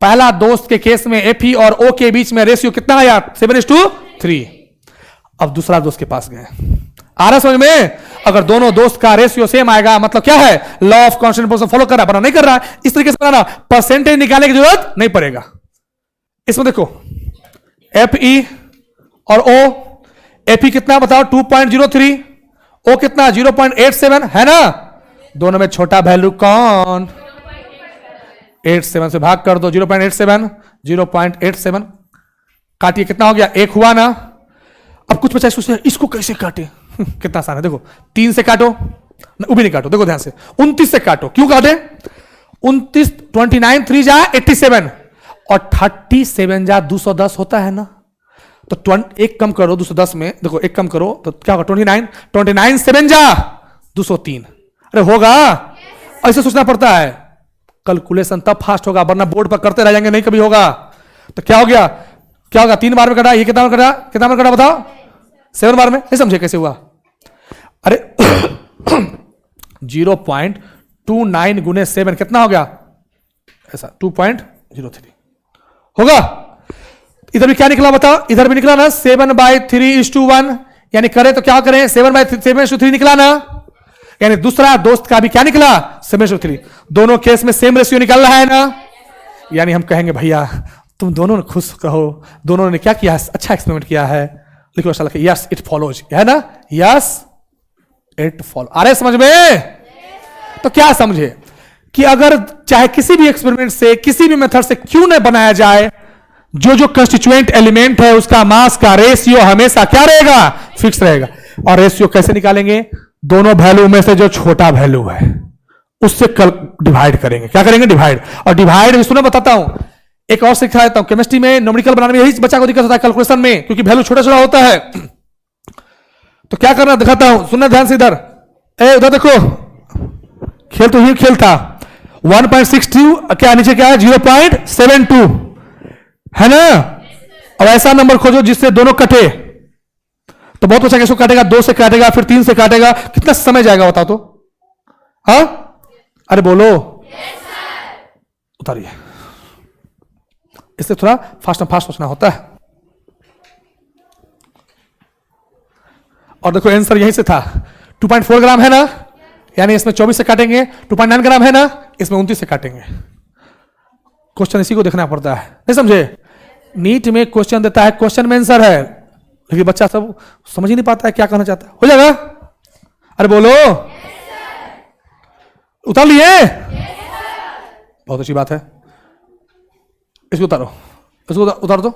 [SPEAKER 1] पहला दोस्त के केस में Fe और O के बीच में रेशियो कितना आया 7:3। अब दूसरा दोस्त के पास गए, आ रहा समझ में, अगर दोनों दोस्त का रेशियो सेम आएगा मतलब क्या है law of constant proportion follow कर रहा है, बना नहीं कर रहा है, इस तरीके से बनाना, परसेंटेज निकालने की जरूरत नहीं पड़ेगा। इसमें देखो Fe और O, Fe कितना बताओ 2.03, O कितना 0.87 है ना, दोनों में छोटा वैल्यू कौन 87 से भाग कर दो 0.87 काटिए कितना हो गया 1 हुआ ना। अब कुछ बच्चा सोचते हैं इसको कैसे काटे कितना आसान है, देखो 3 से काटो, वो भी नहीं काटो, देखो ध्यान से 29 से काटो, क्यों काटे 29 29 3 जा 87 और 37 जा 210 होता है ना, तो एक कम करो 210 में, देखो एक कम करो तो क्या होगा 29 7 जा 203। अरे होगा, ऐसे सोचना पड़ता है, कैलकुलेशन तब फास्ट होगा, वरना बोर्ड पर करते रह जाएंगे नहीं कभी होगा। तो क्या हो गया 3 बार में कटा, ये कितना बार कटा बताओ 7 बार में, नहीं समझे कैसे हुआ। अरे 0.29 गुने 7 कितना हो गया ऐसा 2.03 होगा। इधर भी क्या निकला बताओ, इधर भी निकला ना 7/3:1, यानी करें तो क्या करें 7/3 निकला ना, यानी दूसरा दोस्त का भी क्या निकला 7/3, दोनों केस में सेम रेशियो निकल रहा है ना। यानी हम कहेंगे भैया तुम दोनों ने खुश कहो, दोनों ने क्या किया अच्छा एक्सपेरिमेंट किया है, लिखो अच्छा लिखे यस इट फॉलोज, है ना, यस इट फॉलो। अरे समझ में, तो क्या समझे कि अगर चाहे किसी भी एक्सपेरिमेंट से किसी भी मेथड से क्यों न बनाया जाए, जो जो कंस्टिट्यूएंट एलिमेंट है उसका मास का रेशियो हमेशा क्या रहेगा फिक्स रहेगा। और रेशियो कैसे निकालेंगे, दोनों वैल्यू में से जो छोटा वैल्यू है उससे कल डिवाइड करेंगे, क्या करेंगे डिवाइड। और डिवाइड सुनो बताता हूं, एक और सिखा देता हूं, केमिस्ट्री में न्यूमेरिकल बनाने में यही बच्चा को दिक्कत होता है, कैलकुलेशन में, क्योंकि वैल्यू छोटा छोटा होता है। तो क्या करना दिखाता हूं, सुनना ध्यान से इधर, उधर देखो, खेल तो ही खेल था। 1.62 क्या नीचे क्या है, 0.72 है ना। अब ऐसा नंबर खोजो जिससे दोनों कटे, तो बहुत अच्छा, कैसे काटेगा, 2 से काटेगा, फिर 3 से काटेगा, कितना समय जाएगा बताओ तो। हाँ अरे बोलो, उतारिए, इससे थोड़ा फास्ट फास्ट सोचना होता है। और देखो आंसर यहीं से था, 2.4 ग्राम है ना, यानी इसमें 24 से काटेंगे, 2.9 ग्राम है ना, इसमें 29 से काटेंगे। क्वेश्चन इसी को देखना पड़ता है, नहीं समझे। नीट में क्वेश्चन देता है, क्वेश्चन में आंसर है, लेकिन बच्चा सब समझ ही नहीं पाता है क्या कहना चाहता है। हो जाएगा, अरे बोलो, उतार लिए, बहुत अच्छी बात है। इसको उतारो, इसको उतार दो।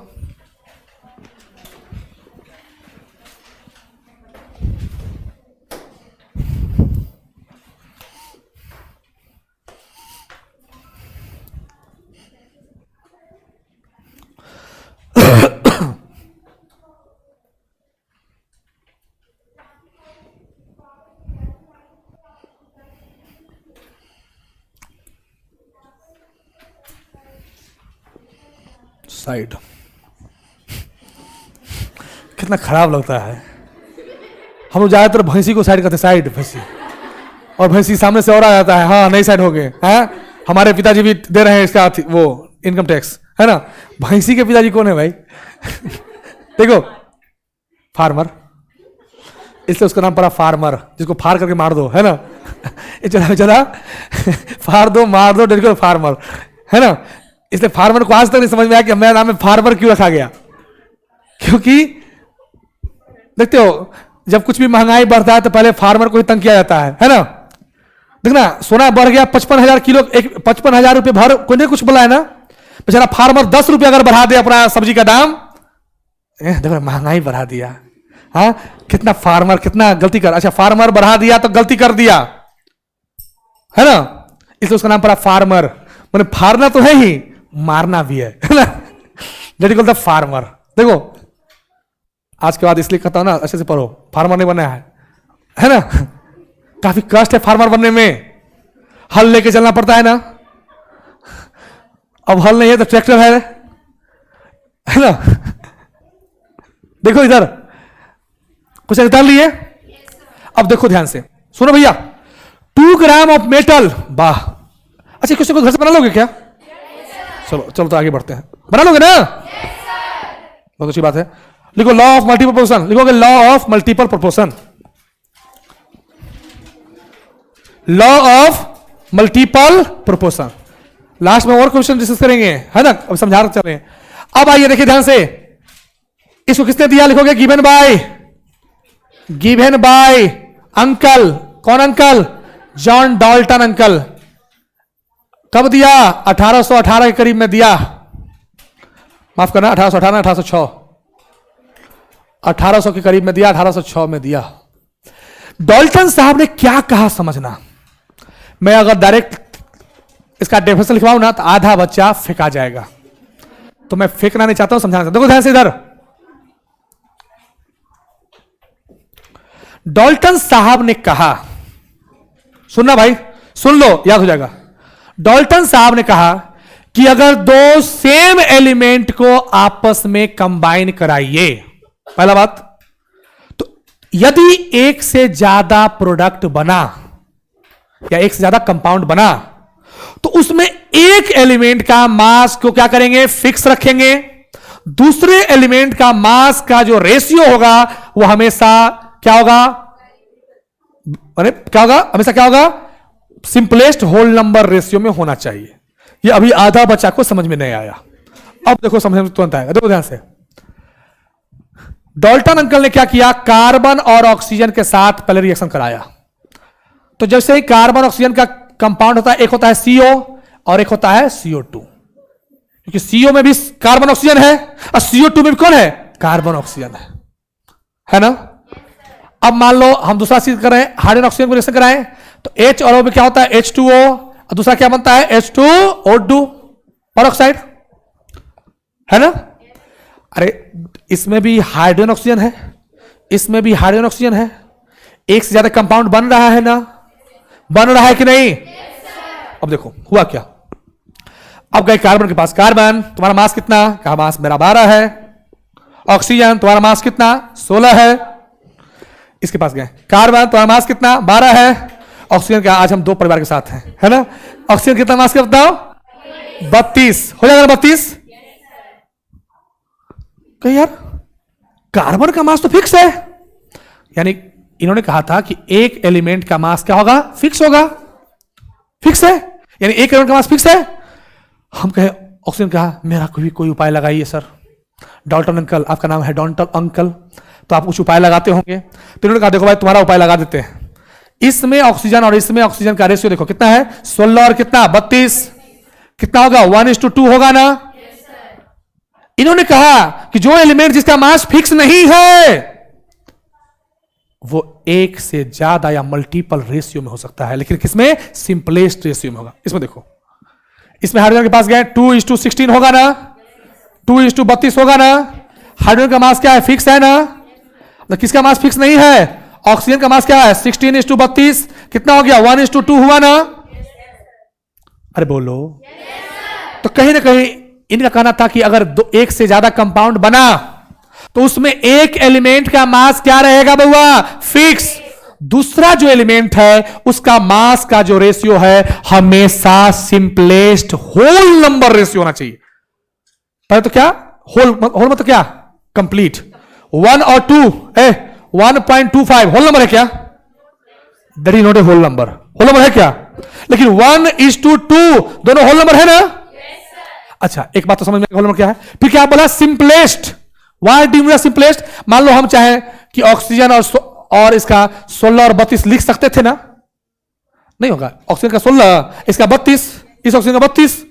[SPEAKER 1] साइड कितना खराब लगता है। हम लोग ज्यादातर भैंसी को साइड करते, साइड भैंसी, और भैंसी सामने से और आ जाता है, हाँ नई साइड हो गए हैं। हमारे पिताजी भी दे रहे हैं इसका वो इनकम टैक्स, है ना। भैंसी के पिताजी कौन है भाई? देखो फार्मर, इसलिए उसका नाम पड़ा फार्मर, जिसको फार करके मार दो, है ना। चला चला फार दो मार दो, डेढ़ फार्मर, है ना। इसलिए फार्मर को आज तक नहीं समझ में आया कि मेरा नाम में फार्मर क्यों रखा गया, क्योंकि देखते हो जब कुछ भी महंगाई बढ़ता है तो पहले फार्मर को ही तंग किया जाता है ना। देखना सोना बढ़ गया 55,000 किलो, 55,000 रुपये भर, कोई नहीं कुछ बोला है ना। बेचारा फार्मर 10 रुपये अगर बढ़ा दे अपना सब्जी का दाम, देखो महंगाई बढ़ा दिया। हाँ कितना फार्मर कितना गलती कर, अच्छा फार्मर बढ़ा दिया तो गलती कर दिया, है ना। इसलिए उसका नाम पड़ा फार्मर, मैंने फाड़ना तो है ही, मारना भी है ना। The farmer. देखो आज के बाद इसलिए कहता हूं ना, अच्छे से पढ़ो, फार्मर नहीं बनना है ना। काफी कष्ट है फार्मर बनने में, हल लेके चलना पड़ता है ना। अब हल नहीं है तो ट्रैक्टर है ना। देखो इधर कुछ निकाल लिए। अब देखो ध्यान से सुनो भैया, 2 ग्राम ऑफ मेटल, वाह। अच्छा क्वेश्चन को घर से बना लोगे क्या? चलो चलो तो आगे बढ़ते हैं, बना लोगे ना? बहुत अच्छी बात है। लिखो लॉ ऑफ मल्टीपल प्रोपोर्शन, लिखोगे law of multiple proportion, law of multiple proportion. Last में और क्वेश्चन डिस्कस करेंगे, है ना। अब समझा रहे चल रहे हैं। अब आइए देखिए ध्यान से, इसको किसने दिया? लिखोगे गिवन बाय अंकल। कौन अंकल? John Dalton uncle. कब दिया? 1818 के करीब में दिया, माफ करना 1818 1806, 1800 के करीब में दिया, 1806 में दिया। डाल्टन साहब ने क्या कहा समझना। मैं अगर डायरेक्ट इसका डेफिनेशन लिखवाऊं ना तो आधा बच्चा फेंका जाएगा, तो मैं फेंकना नहीं चाहता हूं, समझाना। देखो ध्यान से इधर, डाल्टन साहब ने कहा, सुनना भाई सुन लो, याद हो जाएगा। डाल्टन साहब ने कहा कि अगर 2 सेम एलिमेंट को आपस में कंबाइन कराइए, पहला बात, तो यदि एक से ज्यादा प्रोडक्ट बना या एक से ज्यादा कंपाउंड बना, तो उसमें एक एलिमेंट का मास को क्या करेंगे? फिक्स रखेंगे। दूसरे एलिमेंट का मास का जो रेशियो होगा वो हमेशा क्या होगा? अरे क्या होगा? हमेशा क्या होगा? सिंपलेस्ट होल नंबर रेशियो में होना चाहिए। ये अभी आधा बच्चा को समझ में नहीं आया, अब देखो समझ में तुरंत आएगा। देखो ध्यान से, डाल्टन अंकल ने क्या किया? कार्बन और ऑक्सीजन के साथ पहले रिएक्शन कराया। तो जैसे ही कार्बन ऑक्सीजन का कंपाउंड होता है, एक होता है CO और एक होता है CO2, क्योंकि CO में भी कार्बन ऑक्सीजन है और CO2 में भी कौन है? कार्बन ऑक्सीजन है ना। अब मान लो हम दूसरा चीज कर रहे हैं, हाइड्रोजन ऑक्सीजन को रिएक्शन कराएं, तो H और O में क्या होता है? H2O, और दूसरा क्या बनता है? H2O2 पेरोक्साइड, है ना? अरे इसमें भी हाइड्रोजन ऑक्सीजन है, इसमें भी हाइड्रोजन ऑक्सीजन है, एक से ज्यादा कंपाउंड बन रहा है ना? बन रहा है कि नहीं? अब देखो हुआ क्या। अब गए कार्बन के पास, कार्बन तुम्हारा मास कितना? कहा मास मेरा 12 है। ऑक्सीजन तुम्हारा मास कितना? 16 है। इसके पास गए, कार्बन तुम्हारा मास कितना? 12 है। ऑक्सीजन का, आज हम दो परिवार के साथ हैं, है ना? ऑक्सीजन कितना मास का बताओ? 32 हो जाएगा ना? 32। कहीं यार कार्बन का मास तो फिक्स है, यानी इन्होंने कहा था कि एक एलिमेंट का मास क्या होगा? फिक्स होगा। फिक्स है यानी एक एलिमेंट का मास फिक्स है। हम कहे, ऑक्सीजन कहा मेरा कोई उपाय लगाइए सर। डॉल्टन अंकल, आपका नाम है डॉल्टन अंकल, तो आप कुछ उपाय लगाते होंगे। तो इन्होंने कहा देखो भाई तुम्हारा उपाय लगा देते हैं। इसमें ऑक्सीजन और इसमें ऑक्सीजन का रेशियो देखो कितना है? 16 और कितना? 32। कितना होगा? 1:2 होगा ना? इन्होंने कहा कि जो एलिमेंट जिसका मास फिक्स नहीं है वो एक से ज्यादा या मल्टीपल रेशियो में हो सकता है, लेकिन किसमें? सिंपलेस्ट रेशियो में होगा। इसमें देखो, इसमें हाइड्रोजन के पास गए 2:16 होगा ना? 2:32 होगा ना? हाइड्रोजन का मास क्या है? फिक्स है ना? तो किसका मास फिक्स नहीं है? ऑक्सीजन का मास क्या है? 16:32। कितना हो गया? 1:2 हुआ ना? अरे बोलो। तो कहीं ना कहीं इनका कहना था कि अगर एक से ज्यादा कंपाउंड बना तो उसमें एक एलिमेंट का मास क्या रहेगा बउआ? फिक्स। दूसरा जो एलिमेंट है उसका मास का जो रेशियो है हमेशा सिंपलेस्ट होल नंबर रेशियो होना चाहिए। पहले तो क्या होल मतलब क्या? कंप्लीट। 1 और 2 1.25 होल नंबर है क्या? That is not a whole number. Whole number है क्या? लेकिन 1:2 दोनों होल नंबर है ना? अच्छा एक बात तो समझ में, होल नंबर क्या है? फिर क्या बोला? सिंपलेस्ट। Why the simplest? मान लो हम चाहे कि ऑक्सीजन और इसका 16 और 32 लिख सकते थे ना? नहीं होगा। ऑक्सीजन का 16, इसका 32, इस ऑक्सीजन का 32,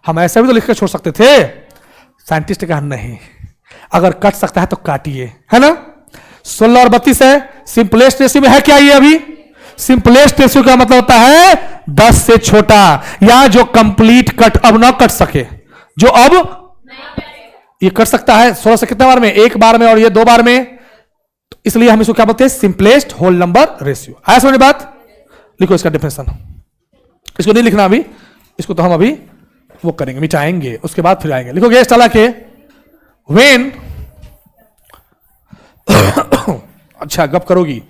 [SPEAKER 1] हम ऐसा भी तो लिखकर छोड़ सकते थे। साइंटिस्ट ने कहा नहीं, अगर कट सकता है तो काटिए, है ना? 16 और 32 है, सिंपलेस्ट रेशियो में है क्या ये? अभी सिंपलेस्ट रेशियो का मतलब होता है 10 से छोटा, या जो कंप्लीट कट अब ना कट सके, जो अब ये कट सकता है 16 से कितने बार में? एक बार में, और ये 2 बार में। तो इसलिए हम इसको क्या बोलते हैं? Simplest whole number ratio. आया समझ बात? लिखो इसका डेफिनेशन। इसको नहीं लिखना अभी, इसको तो हम अभी वो करेंगे, मिटाएंगे, उसके बाद फिर आएंगे। लिखोगे इस तरह के व्हेन अच्छा गप करोगी।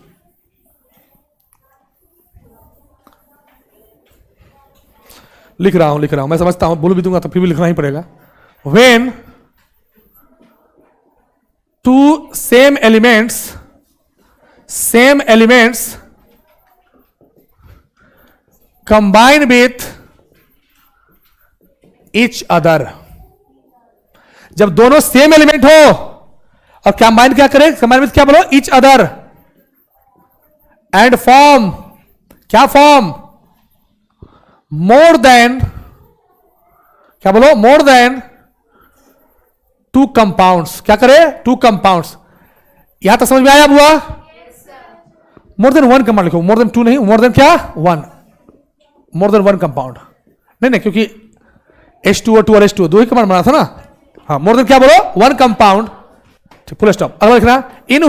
[SPEAKER 1] लिख रहा हूं, मैं समझता हूं, बोल भी दूंगा तो फिर भी लिखना ही पड़ेगा। When two same elements combine with each other, जब दोनों सेम एलिमेंट हो और कंबाइन क्या करें? कंबाइन विथ क्या बोलो? ईच अदर, एंड फॉर्म क्या? फॉर्म मोर देन क्या बोलो? More than 2 compounds. क्या करे? 2 कंपाउंड्स। यहां तक समझ में आया बुआ? मोर देन 1 कंपाउंड लिखो, मोर देन 2 नहीं, मोर देन क्या? 1। मोर देन 1 कंपाउंड नहीं, क्योंकि H2O2 और H2O 2 ही कंपाउंड बना था ना। हाँ, मोर देन क्या बोलो? 1 कंपाउंड। Full stop. अगला लिखना, in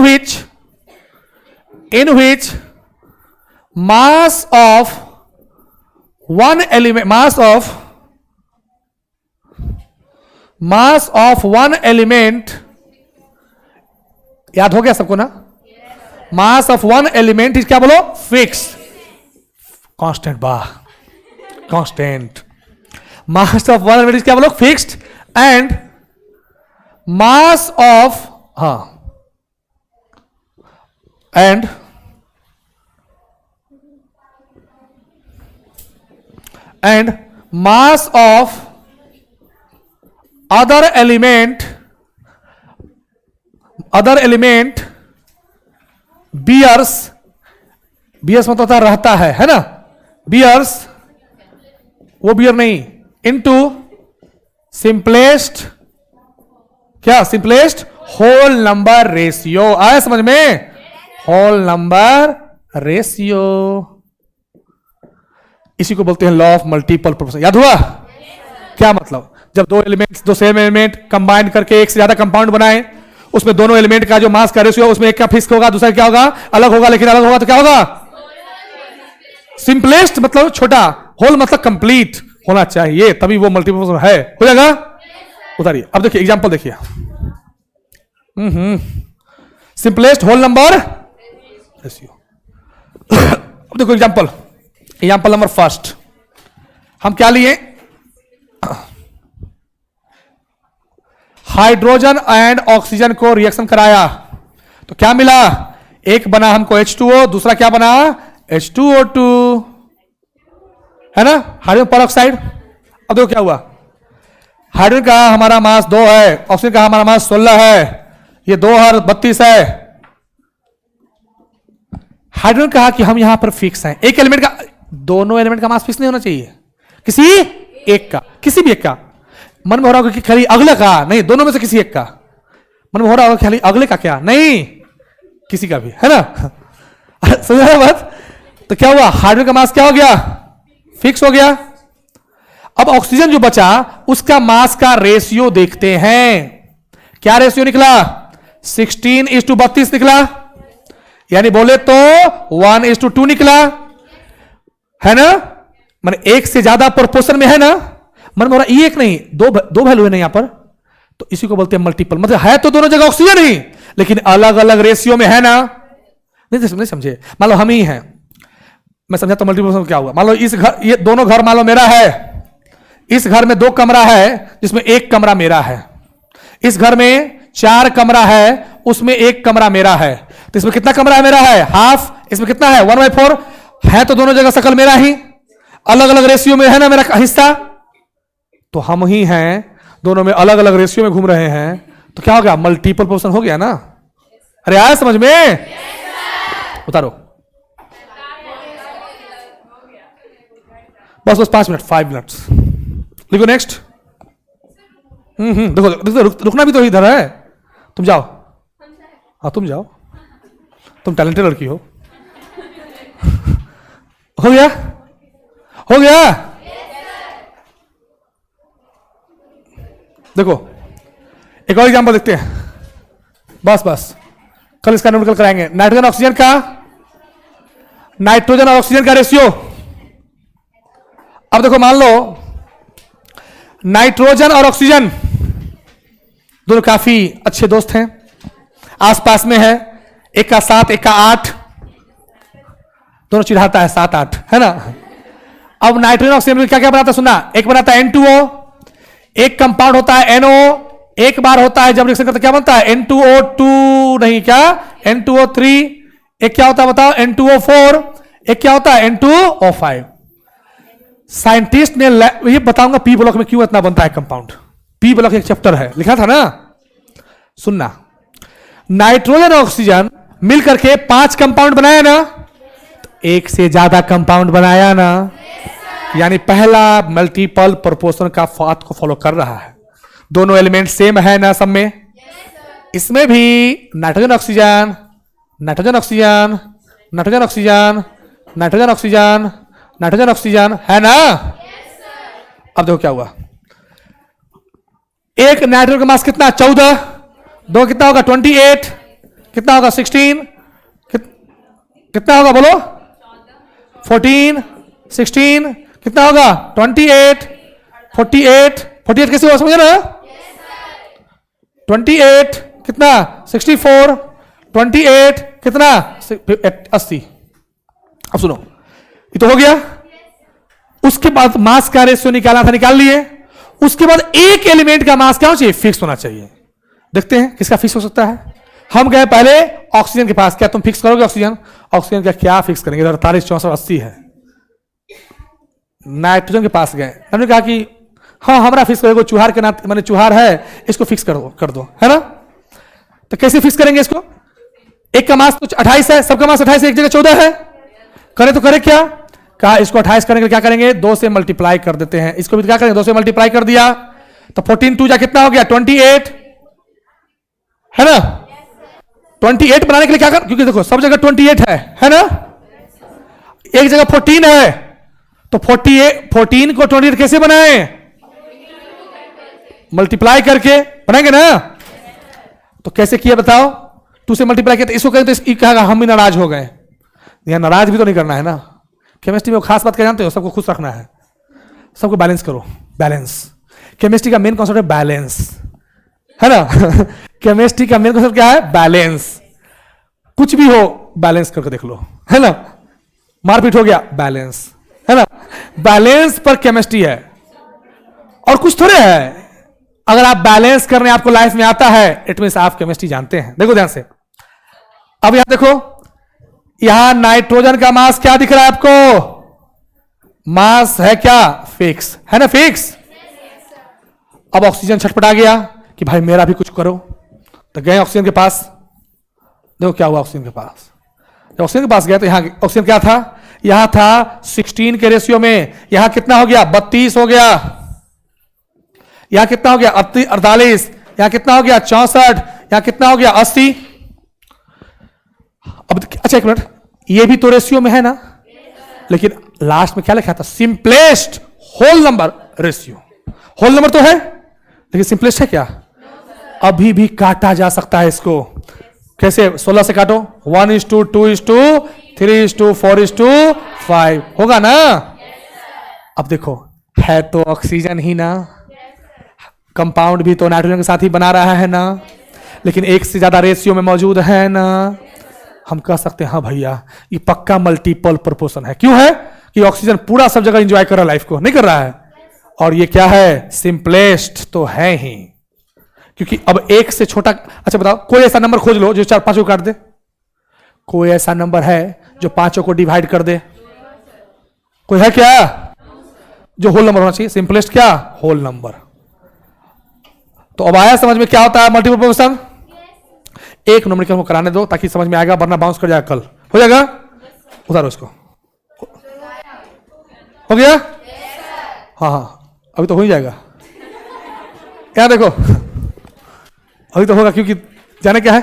[SPEAKER 1] which mass of one element, mass of one element, याद हो गया सबको ना? Mass of one element is क्या बोलो? फिक्स। कांस्टेंट बा, constant. Mass of one element is क्या बोलो? Fixed. And mass of and mass of other element bears मतलब होता रहता है ना? bears, वो बियर नहीं, into simplest क्या? Simplest whole number ratio. आया समझ में? होल नंबर रेशियो, इसी को बोलते हैं लॉ ऑफ मल्टीपल प्रोपोर्शन। याद हुआ? क्या मतलब? जब दो एलिमेंट्स, दो सेम एलिमेंट कंबाइन करके एक से ज्यादा कंपाउंड बनाए, उसमें दोनों एलिमेंट का जो मास का रेशियो, उसमें एक का फिक्स होगा, दूसरा क्या होगा, अलग होगा। लेकिन अलग होगा तो क्या होगा, सिंपलेस्ट मतलब छोटा, होल मतलब कंप्लीट होना चाहिए, तभी वो मल्टीपल है, हो जाएगा। उतारिए, अब देखिए एग्जांपल देखिए, सिंपलेस्ट होल नंबर रेशियो। अब देखो एग्जांपल, एग्जांपल नंबर फर्स्ट हम क्या लिए, हाइड्रोजन एंड ऑक्सीजन को रिएक्शन कराया तो क्या मिला, एक बना हमको H2O, दूसरा क्या बना H2O2, है ना, हाइड्रोजन परऑक्साइड। अब देखो क्या हुआ, हाइड्रोजन का हमारा मास 2 है, ऑक्सीजन का हमारा मास 16 है, ये 2 और 32 है। हाइड्रोजन कहा कि हम यहां पर फिक्स हैं, एक एलिमेंट का, दोनों एलिमेंट का मास फिक्स नहीं होना चाहिए, किसी एक का, किसी भी एक का। मन में हो रहा होगा कि खाली अगले का, नहीं, दोनों में से किसी एक का। मन में हो रहा होगा खाली अगले का, क्या नहीं, किसी का भी, है ना। समझ रहे बात। तो क्या हुआ, हाइड्रोजन का मास क्या हो गया, फिक्स हो गया। अब ऑक्सीजन जो बचा उसका मास का रेशियो देखते हैं, क्या रेशियो निकला, 16:32 निकला, यानी बोले तो 1:2 निकला, है ना। माने एक से ज्यादा प्रोपोर्शन में है ना। मन में हो रहा एक नहीं, दो वैल्यू है ना यहां पर, तो इसी को बोलते हैं मल्टीपल। मतलब है तो दोनों जगह ऑक्सीजन ही, लेकिन अलग अलग रेशियो में है ना। नहीं समझे, मान लो हम ही हैं, मैं समझा तो मल्टीपल क्या हुआ। मान लो इस घर, ये दोनों घर मान लो मेरा है, इस घर में 2 कमरा है जिसमें 1 कमरा मेरा है, इस घर में 4 कमरा है उसमें 1 कमरा मेरा है, तो इसमें कितना कमरा है मेरा है, हाफ, इसमें कितना है 1/4, है तो दोनों जगह सकल मेरा ही, अलग अलग रेशियो में है ना मेरा हिस्सा, तो हम ही हैं, दोनों में अलग अलग रेशियो में घूम रहे हैं, तो क्या हो गया, मल्टीपल पोर्शन हो गया ना। अरे आया समझ में, उतारो बस 5 मिनट, 5 मिनट्स लिखो नेक्स्ट। देखो रुकना भी तो इधर है, तुम जाओ, हाँ तुम जाओ, तुम टैलेंटेड लड़की हो। हो गया, हो गया। देखो एक और एग्जांपल देखते हैं, बस कल इसका न्यूमेरिकल कराएंगे। नाइट्रोजन और ऑक्सीजन का रेशियो। अब देखो मान लो नाइट्रोजन और ऑक्सीजन दोनों काफी अच्छे दोस्त हैं, आसपास में है, एक का 7 एक का 8, दोनों चिढ़ाता है 7-8, है ना। अब नाइट्रोजन ऑक्सीजन में क्या क्या बनाता है सुनना, एक बनाता है N2O, एक कंपाउंड होता है NO, एक बार होता है जब रिएक्शन करता क्या बनता है N2O2, नहीं क्या N2O3, एक क्या होता है बताओ N2O4, एक क्या होता है N2O5। साइंटिस्ट ने, ये बताऊंगा पी ब्लॉक में क्यों इतना बनता है कंपाउंड, पी ब्लॉक एक चैप्टर है, लिखा था ना, सुनना। नाइट्रोजन और ऑक्सीजन मिलकर के 5 कंपाउंड बनाया ना, तो एक से ज्यादा कंपाउंड बनाया ना, यानी पहला मल्टीपल प्रोपोर्शन का बात को फॉलो कर रहा है। दोनों एलिमेंट सेम है ना सब में, इसमें भी nitrogen oxygen, nitrogen oxygen, nitrogen oxygen, nitrogen oxygen, nitrogen oxygen, है ना। अब देखो क्या हुआ, एक नाइट्रोजन का मास कितना 14, दो कितना होगा 28, कितना होगा 16, कितना होगा बोलो 14, 16, कितना होगा 28, 48 कैसे हुआ समझ ना, 28 कितना 64, 28 कितना 80। अब सुनो, ये तो हो गया। उसके बाद मास का रेशियो निकालना था, निकाल लिए। उसके बाद एक एलिमेंट का मास क्या होना चाहिए, फिक्स होना चाहिए। देखते हैं किसका फिक्स हो सकता है। हम गए पहले ऑक्सीजन के पास, क्या तुम फिक्स करोगे ऑक्सीजन, ऑक्सीजन का क्या फिक्स करेंगे, 48, 64, 80 है। नाइट्रोजन के पास गए, हमने कहा कि हाँ हमारा फिक्स करेगा, चुहार के नाते मैंने चुहार है, इसको फिक्स कर दो, है ना। तो कैसे फिक्स करेंगे इसको, एक का मास तो 28 है, सबका मास 28 है, एक जगह 14 है, करे तो करे क्या, कहा इसको 28 करेंगे, क्या करेंगे 2 से मल्टीप्लाई कर देते हैं, इसको भी क्या करेंगे 2 से मल्टीप्लाई कर दिया, तो 14 2 जा कितना हो गया 28, है ना। 28 बनाने के लिए क्या कर, क्योंकि देखो सब जगह 28 है ना, एक जगह 14 है, तो 14 को 28 कैसे बनाए, मल्टीप्लाई करके बनाएंगे ना। तो कैसे किया बताओ? 2 से मल्टीप्लाई किया तो इसको कहेंगे, तो कहेगा हम भी नाराज हो गए। यहां नाराज भी तो नहीं करना है ना। केमिस्ट्री में खास बात क्या जानते हो? सबको खुश रखना है, सबको बैलेंस करो। बैलेंस केमिस्ट्री का मेन कॉन्सेप्ट है, बैलेंस है ना। केमिस्ट्री का मेन कॉन्सेप्ट क्या है? बैलेंस। कुछ भी हो बैलेंस करके देख लो, है ना। मारपीट हो गया, बैलेंस, है ना। बैलेंस पर केमिस्ट्री है और कुछ थोड़े है। अगर आप बैलेंस करने आपको लाइफ में आता है, इट मींस आप केमिस्ट्री जानते हैं। देखो ध्यान से, अब यहां देखो, यहां नाइट्रोजन का मास क्या दिख रहा है आपको? मास है क्या? फिक्स है ना, फिक्स। अब ऑक्सीजन छटपटा गया कि भाई मेरा भी कुछ करो, तो गए ऑक्सीजन के पास। देखो क्या हुआ ऑक्सीजन के पास। जब ऑक्सीजन के पास गया तो यहां ऑक्सीजन क्या था? यहां था 16 के रेशियो में, यहां कितना हो गया? 32 हो गया। यहां कितना हो गया? 48। यहां कितना हो गया? 64। यहां कितना हो गया? 80। अब अच्छा एक मिनट, ये भी तो रेशियो में है ना, लेकिन लास्ट में क्या लिखा था? Simplest whole number ratio. Whole number तो है, लेकिन सिंपलेस्ट है क्या? अभी भी काटा जा सकता है इसको। कैसे? 16 से काटो, 1:2:2:3:4:5 होगा ना। अब देखो, है तो ऑक्सीजन ही ना, कंपाउंड भी तो नाइट्रोजन के साथ ही बना रहा है ना, लेकिन एक से ज्यादा रेशियो में मौजूद है ना। हम कह सकते हैं हाँ भैया ये पक्का मल्टीपल प्रोपोर्शन है। क्यों है? कि ऑक्सीजन पूरा सब जगह एंजॉय कर रहा है, लाइफ को नहीं कर रहा है। और ये क्या है? सिंपलेस्ट तो है ही, क्योंकि अब एक से छोटा। अच्छा बताओ, कोई ऐसा नंबर खोज लो जो 4-5 को काट दे। कोई ऐसा नंबर है जो 5 को डिवाइड कर दे? कोई है क्या? जो होल नंबर होना चाहिए, सिंपलेस्ट क्या? Whole number. तो अब आया समझ में क्या होता है मल्टीपल प्रोपोर्शन? एक न्यूमेरिकल को कराने दो ताकि समझ में आएगा, वरना बाउंस कर जाएगा, कल हो जाएगा। उतारो इसको। हो गया? हाँ हाँ, अभी तो हो ही जाएगा। क्या देखो, अभी तो होगा, क्योंकि जाने क्या है।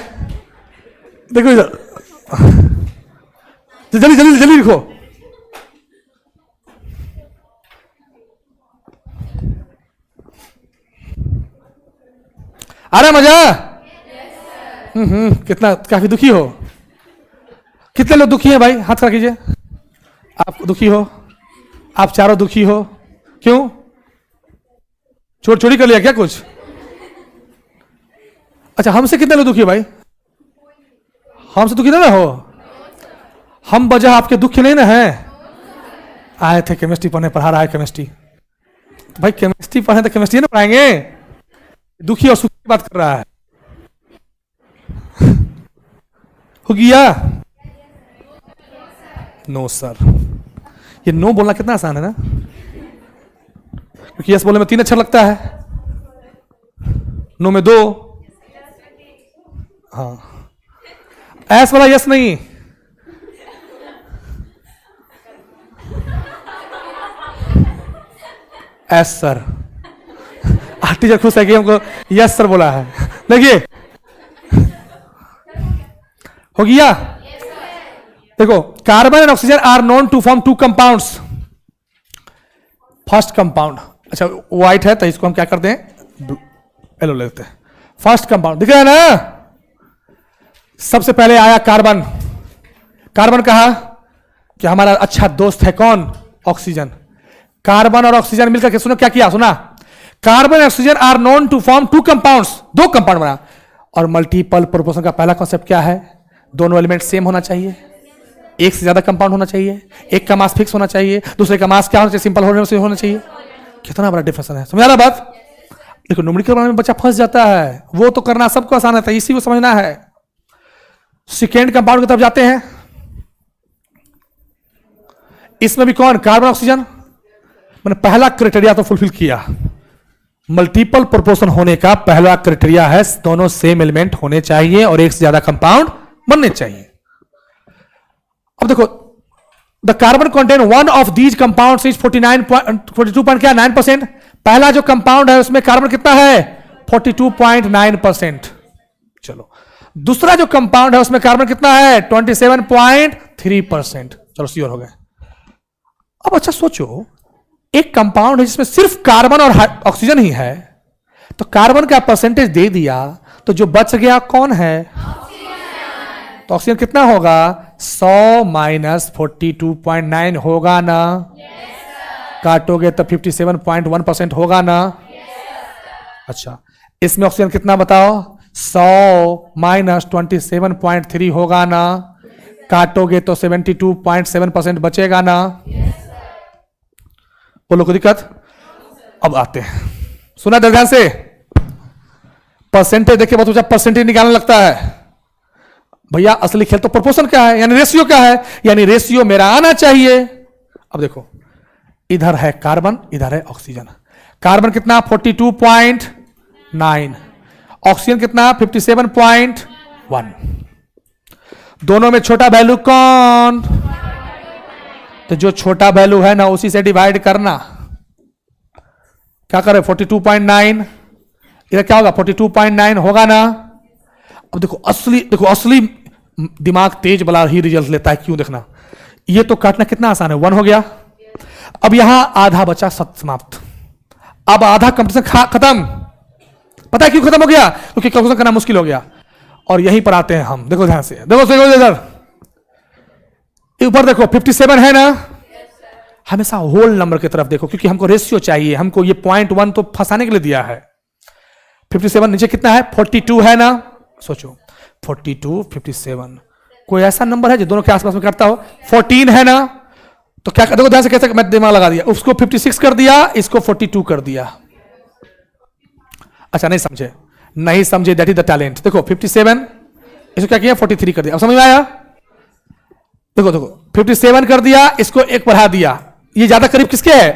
[SPEAKER 1] देखो इधर, जल्दी जल्दी जल्दी लिखो। आ रहा मजा? कितना काफी दुखी हो? कितने लोग दुखी हैं भाई? हाथ खड़ा कीजिए। आप दुखी हो? आप चारों दुखी हो? क्यों? चोरी कर लिया क्या कुछ? अच्छा, हमसे कितने लोग दुखी हो भाई? हमसे दुखी ना हो। हम वजह आपके दुख नहीं ना है। आए थे केमिस्ट्री पढ़ने, पढ़ा रहा है केमिस्ट्री, तो भाई केमिस्ट्री पढ़े तो केमिस्ट्री ना पढ़ाएंगे। दुखी और सुखी की बात कर रहा है। हो गया? No sir. ये नो बोलना कितना आसान है ना, क्योंकि यस बोलने में 3 अक्षर लगता है, नो में 2। हाँ, एस वाला यस नहीं, एस सर। टीचर खुश है कि हमको यस सर बोला है। देखिए हो गया। देखो, carbon and oxygen are known to form 2 compounds. First compound, अच्छा व्हाइट है तो इसको हम क्या करते हैं? येलो लेते हैं। फर्स्ट कंपाउंड दिख रहा है ना? सबसे पहले आया कार्बन। कार्बन कहा कि हमारा अच्छा दोस्त है कौन? ऑक्सीजन। कार्बन और ऑक्सीजन मिलकर के सुनो क्या किया, सुना? कार्बन और oxygen are known to form 2 compounds, 2 compound बना। और मल्टीपल प्रोपोर्शन का पहला कॉन्सेप्ट क्या है? दोनों एलिमेंट सेम होना चाहिए, एक से ज्यादा कंपाउंड होना चाहिए, एक का मास फिक्स होना चाहिए, दूसरे का मास क्या होना चाहिए? सिंपल होना चाहिए। कितना बड़ा डिफरेंस है, समझा ना बात? देखो, न्यूमेरिकल में बच्चा फंस जाता है, वो तो करना सबको आसान है, इसी को समझना है। सेकेंड कंपाउंड की तरफ जाते हैं। इसमें भी कौन? Carbon oxygen. मैंने पहला क्राइटेरिया तो फुलफिल किया। मल्टीपल प्रोपोर्शन होने का पहला क्राइटेरिया है दोनों सेम एलिमेंट होने चाहिए और एक से ज्यादा कंपाउंड बनने चाहिए। अब देखो, the carbon contain one of these compounds is 42.9%। पहला जो कंपाउंड है उसमें कार्बन कितना है? 42.9%। चलो, दूसरा जो कंपाउंड है उसमें कार्बन कितना है? 27.3%। चलो श्योर हो गए। अब अच्छा सोचो, एक कंपाउंड है जिसमें सिर्फ कार्बन और ऑक्सीजन ही है, तो कार्बन का परसेंटेज दे दिया, तो जो बच गया कौन है? तो ऑक्सीजन कितना होगा? 100 माइनस 42.9 होगा ना? काटोगे तो 57.1% होगा ना? अच्छा, इसमें ऑक्सीजन कितना बताओ? 100 माइनस 27.3 होगा ना? काटोगे तो 72.7% बचेगा ना? बोलो कोई दिक्कत? अब आते हैं, सुना ध्यान से। परसेंटेज देखिए, बहुत ऊंचा परसेंटेज निकालने लगता है। भैया असली खेल तो प्रोपोर्शन क्या है, यानी रेशियो क्या है, यानी रेशियो मेरा आना चाहिए। अब देखो, इधर है कार्बन, इधर है ऑक्सीजन। कार्बन कितना? 42.9, ऑक्सीजन कितना? 57.1। दोनों में छोटा वैल्यू कौन? तो जो छोटा वैल्यू है ना, उसी से डिवाइड करना। क्या करें? 42.9, इधर क्या होगा? 42.9 होगा ना? अब देखो असली दिमाग तेज वाला ही रिजल्ट लेता है। क्यों? देखना, ये तो काटना कितना आसान है, 1 हो गया। अब यहां आधा बचा, समाप्त। अब आधा कंपटीशन खत्म। पता है क्यों खत्म हो गया? क्योंकि कैलकुलेशन करना मुश्किल हो गया। और यहीं पर आते हैं हम, देखो ध्यान से, देखो इधर ऊपर देखो, 57 है ना? हमेशा होल नंबर की तरफ देखो, क्योंकि हमको रेशियो चाहिए। हमको ये 0.1 तो फंसाने के लिए दिया है। 57 नीचे कितना है? 42 है ना? सोचो, 42 57, कोई ऐसा नंबर है जो दोनों के आसपास में करता हो? 14 है ना? तो क्या, देखो ध्यान से कैसे मैं दिमाग लगा दिया। उसको 56 कर दिया, इसको 42 कर दिया। अच्छा, नहीं समझे, दैट इज द टैलेंट। देखो 57, इसको क्या किया? 43 कर दिया। अब समझ में आया? देखो 57 कर दिया, इसको एक बढ़ा दिया। ये ज्यादा करीब किसके है?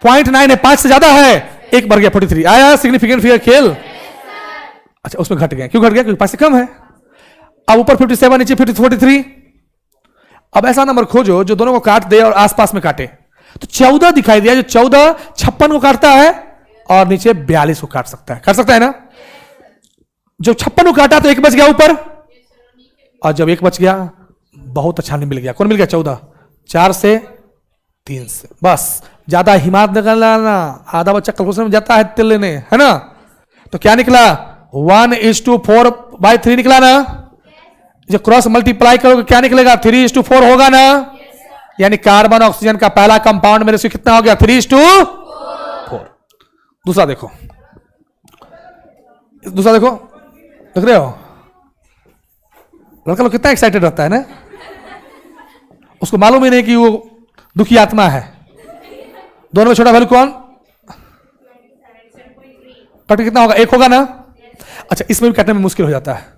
[SPEAKER 1] 0.9 है, 5 से ज्यादा है, एक बढ़ गया 43। आया सिग्निफिकेंट फिगर खेल? अच्छा, उसमें घट गया। क्यों घट गया? क्योंकि 5 से कम है। अब ऊपर 57, नीचे 43। अब ऐसा नंबर खोजो जो दोनों को काट दे और आसपास में काटे। तो 14 दिखाई दिया, जो 14 56 को काटता है और नीचे 42 को काट सकता है। ना? जो 56 को काटा तो एक बच गया ऊपर, और जब एक बच गया, बहुत अच्छा नहीं मिल गया। कौन मिल गया? 14, 4 से 3 से। बस ज्यादा हिम्मत निकालना, आधा बच्चा कैलकुलेशन में जाता है तिल लेने, है ना? तो क्या निकला? 1:4/3 निकला ना? जो क्रॉस मल्टीप्लाई करोगे क्या निकलेगा? 3:4 होगा ना? यानी कार्बन ऑक्सीजन का पहला कंपाउंड में रेशियो कितना हो गया? 3:4। दूसरा देखो, देख रहे हो? लड़का लोग कितना एक्साइटेड रहता है ना, उसको मालूम ही नहीं कि वो दुखी आत्मा है। दोनों में छोटा वैल्यू कौन? कट कितना होगा? 1 होगा ना? अच्छा, इसमें भी काटने में मुश्किल हो जाता है।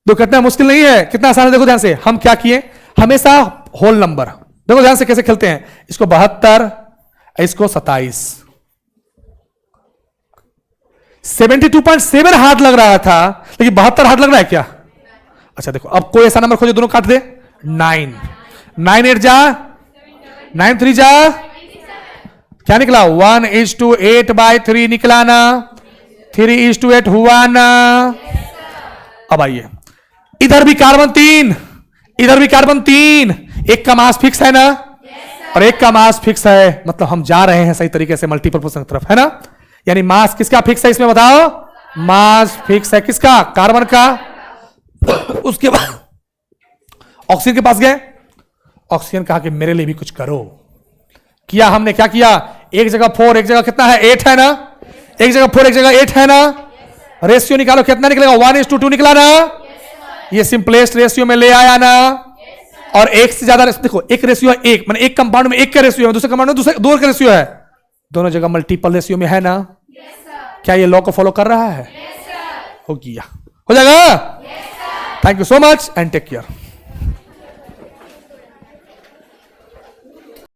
[SPEAKER 1] दो काटना मुश्किल नहीं है, कितना आसान है। देखो ध्यान से, हम क्या किए? हमेशा होल नंबर। देखो ध्यान से कैसे खेलते हैं। इसको 72, इसको 27। 72.7 हाथ लग रहा था, लेकिन 72 हाथ लग रहा है क्या? अच्छा देखो, अब कोई ऐसा नंबर खोजो दोनों काट दे। 9 8 जा, 9 3 जा, क्या निकला? 1:8/3 निकला ना? 3:8 हुआ ना? अब आइए, इधर भी कार्बन 3, इधर भी कार्बन 3, एक का मास फिक्स है ना? और एक का मास फिक्स है, मतलब हम जा रहे हैं सही तरीके से मल्टीपल प्रोपोर्शन की तरफ, है ना? यानी मास किसका फिक्स है इसमें बताओ? मास फिक्स है किसका? कार्बन का। उसके बाद ऑक्सीजन के पास गए, ऑक्सीजन कहा कि मेरे लिए भी कुछ करो। किया हमने, क्या किया? एक जगह 4, एक जगह कितना है? 8 है ना? एक जगह 4, एक जगह 8 है ना? रेशियो निकालो, कितना निकलेगा? 1:2 निकला ना? ये सिंपलेस्ट रेशियो में ले आया ना? और एक से ज्यादा देखो, एक रेशियो है, एक माने एक कंपाउंड में एक का रेशियो है, दूसरे कंपाउंड में दूसरे 2 का रेशियो है, दोनों जगह मल्टीपल रेशियो में है ना? क्या ये लॉ को फॉलो कर रहा है? हो गया, हो जाएगा। Thank you so much and take care.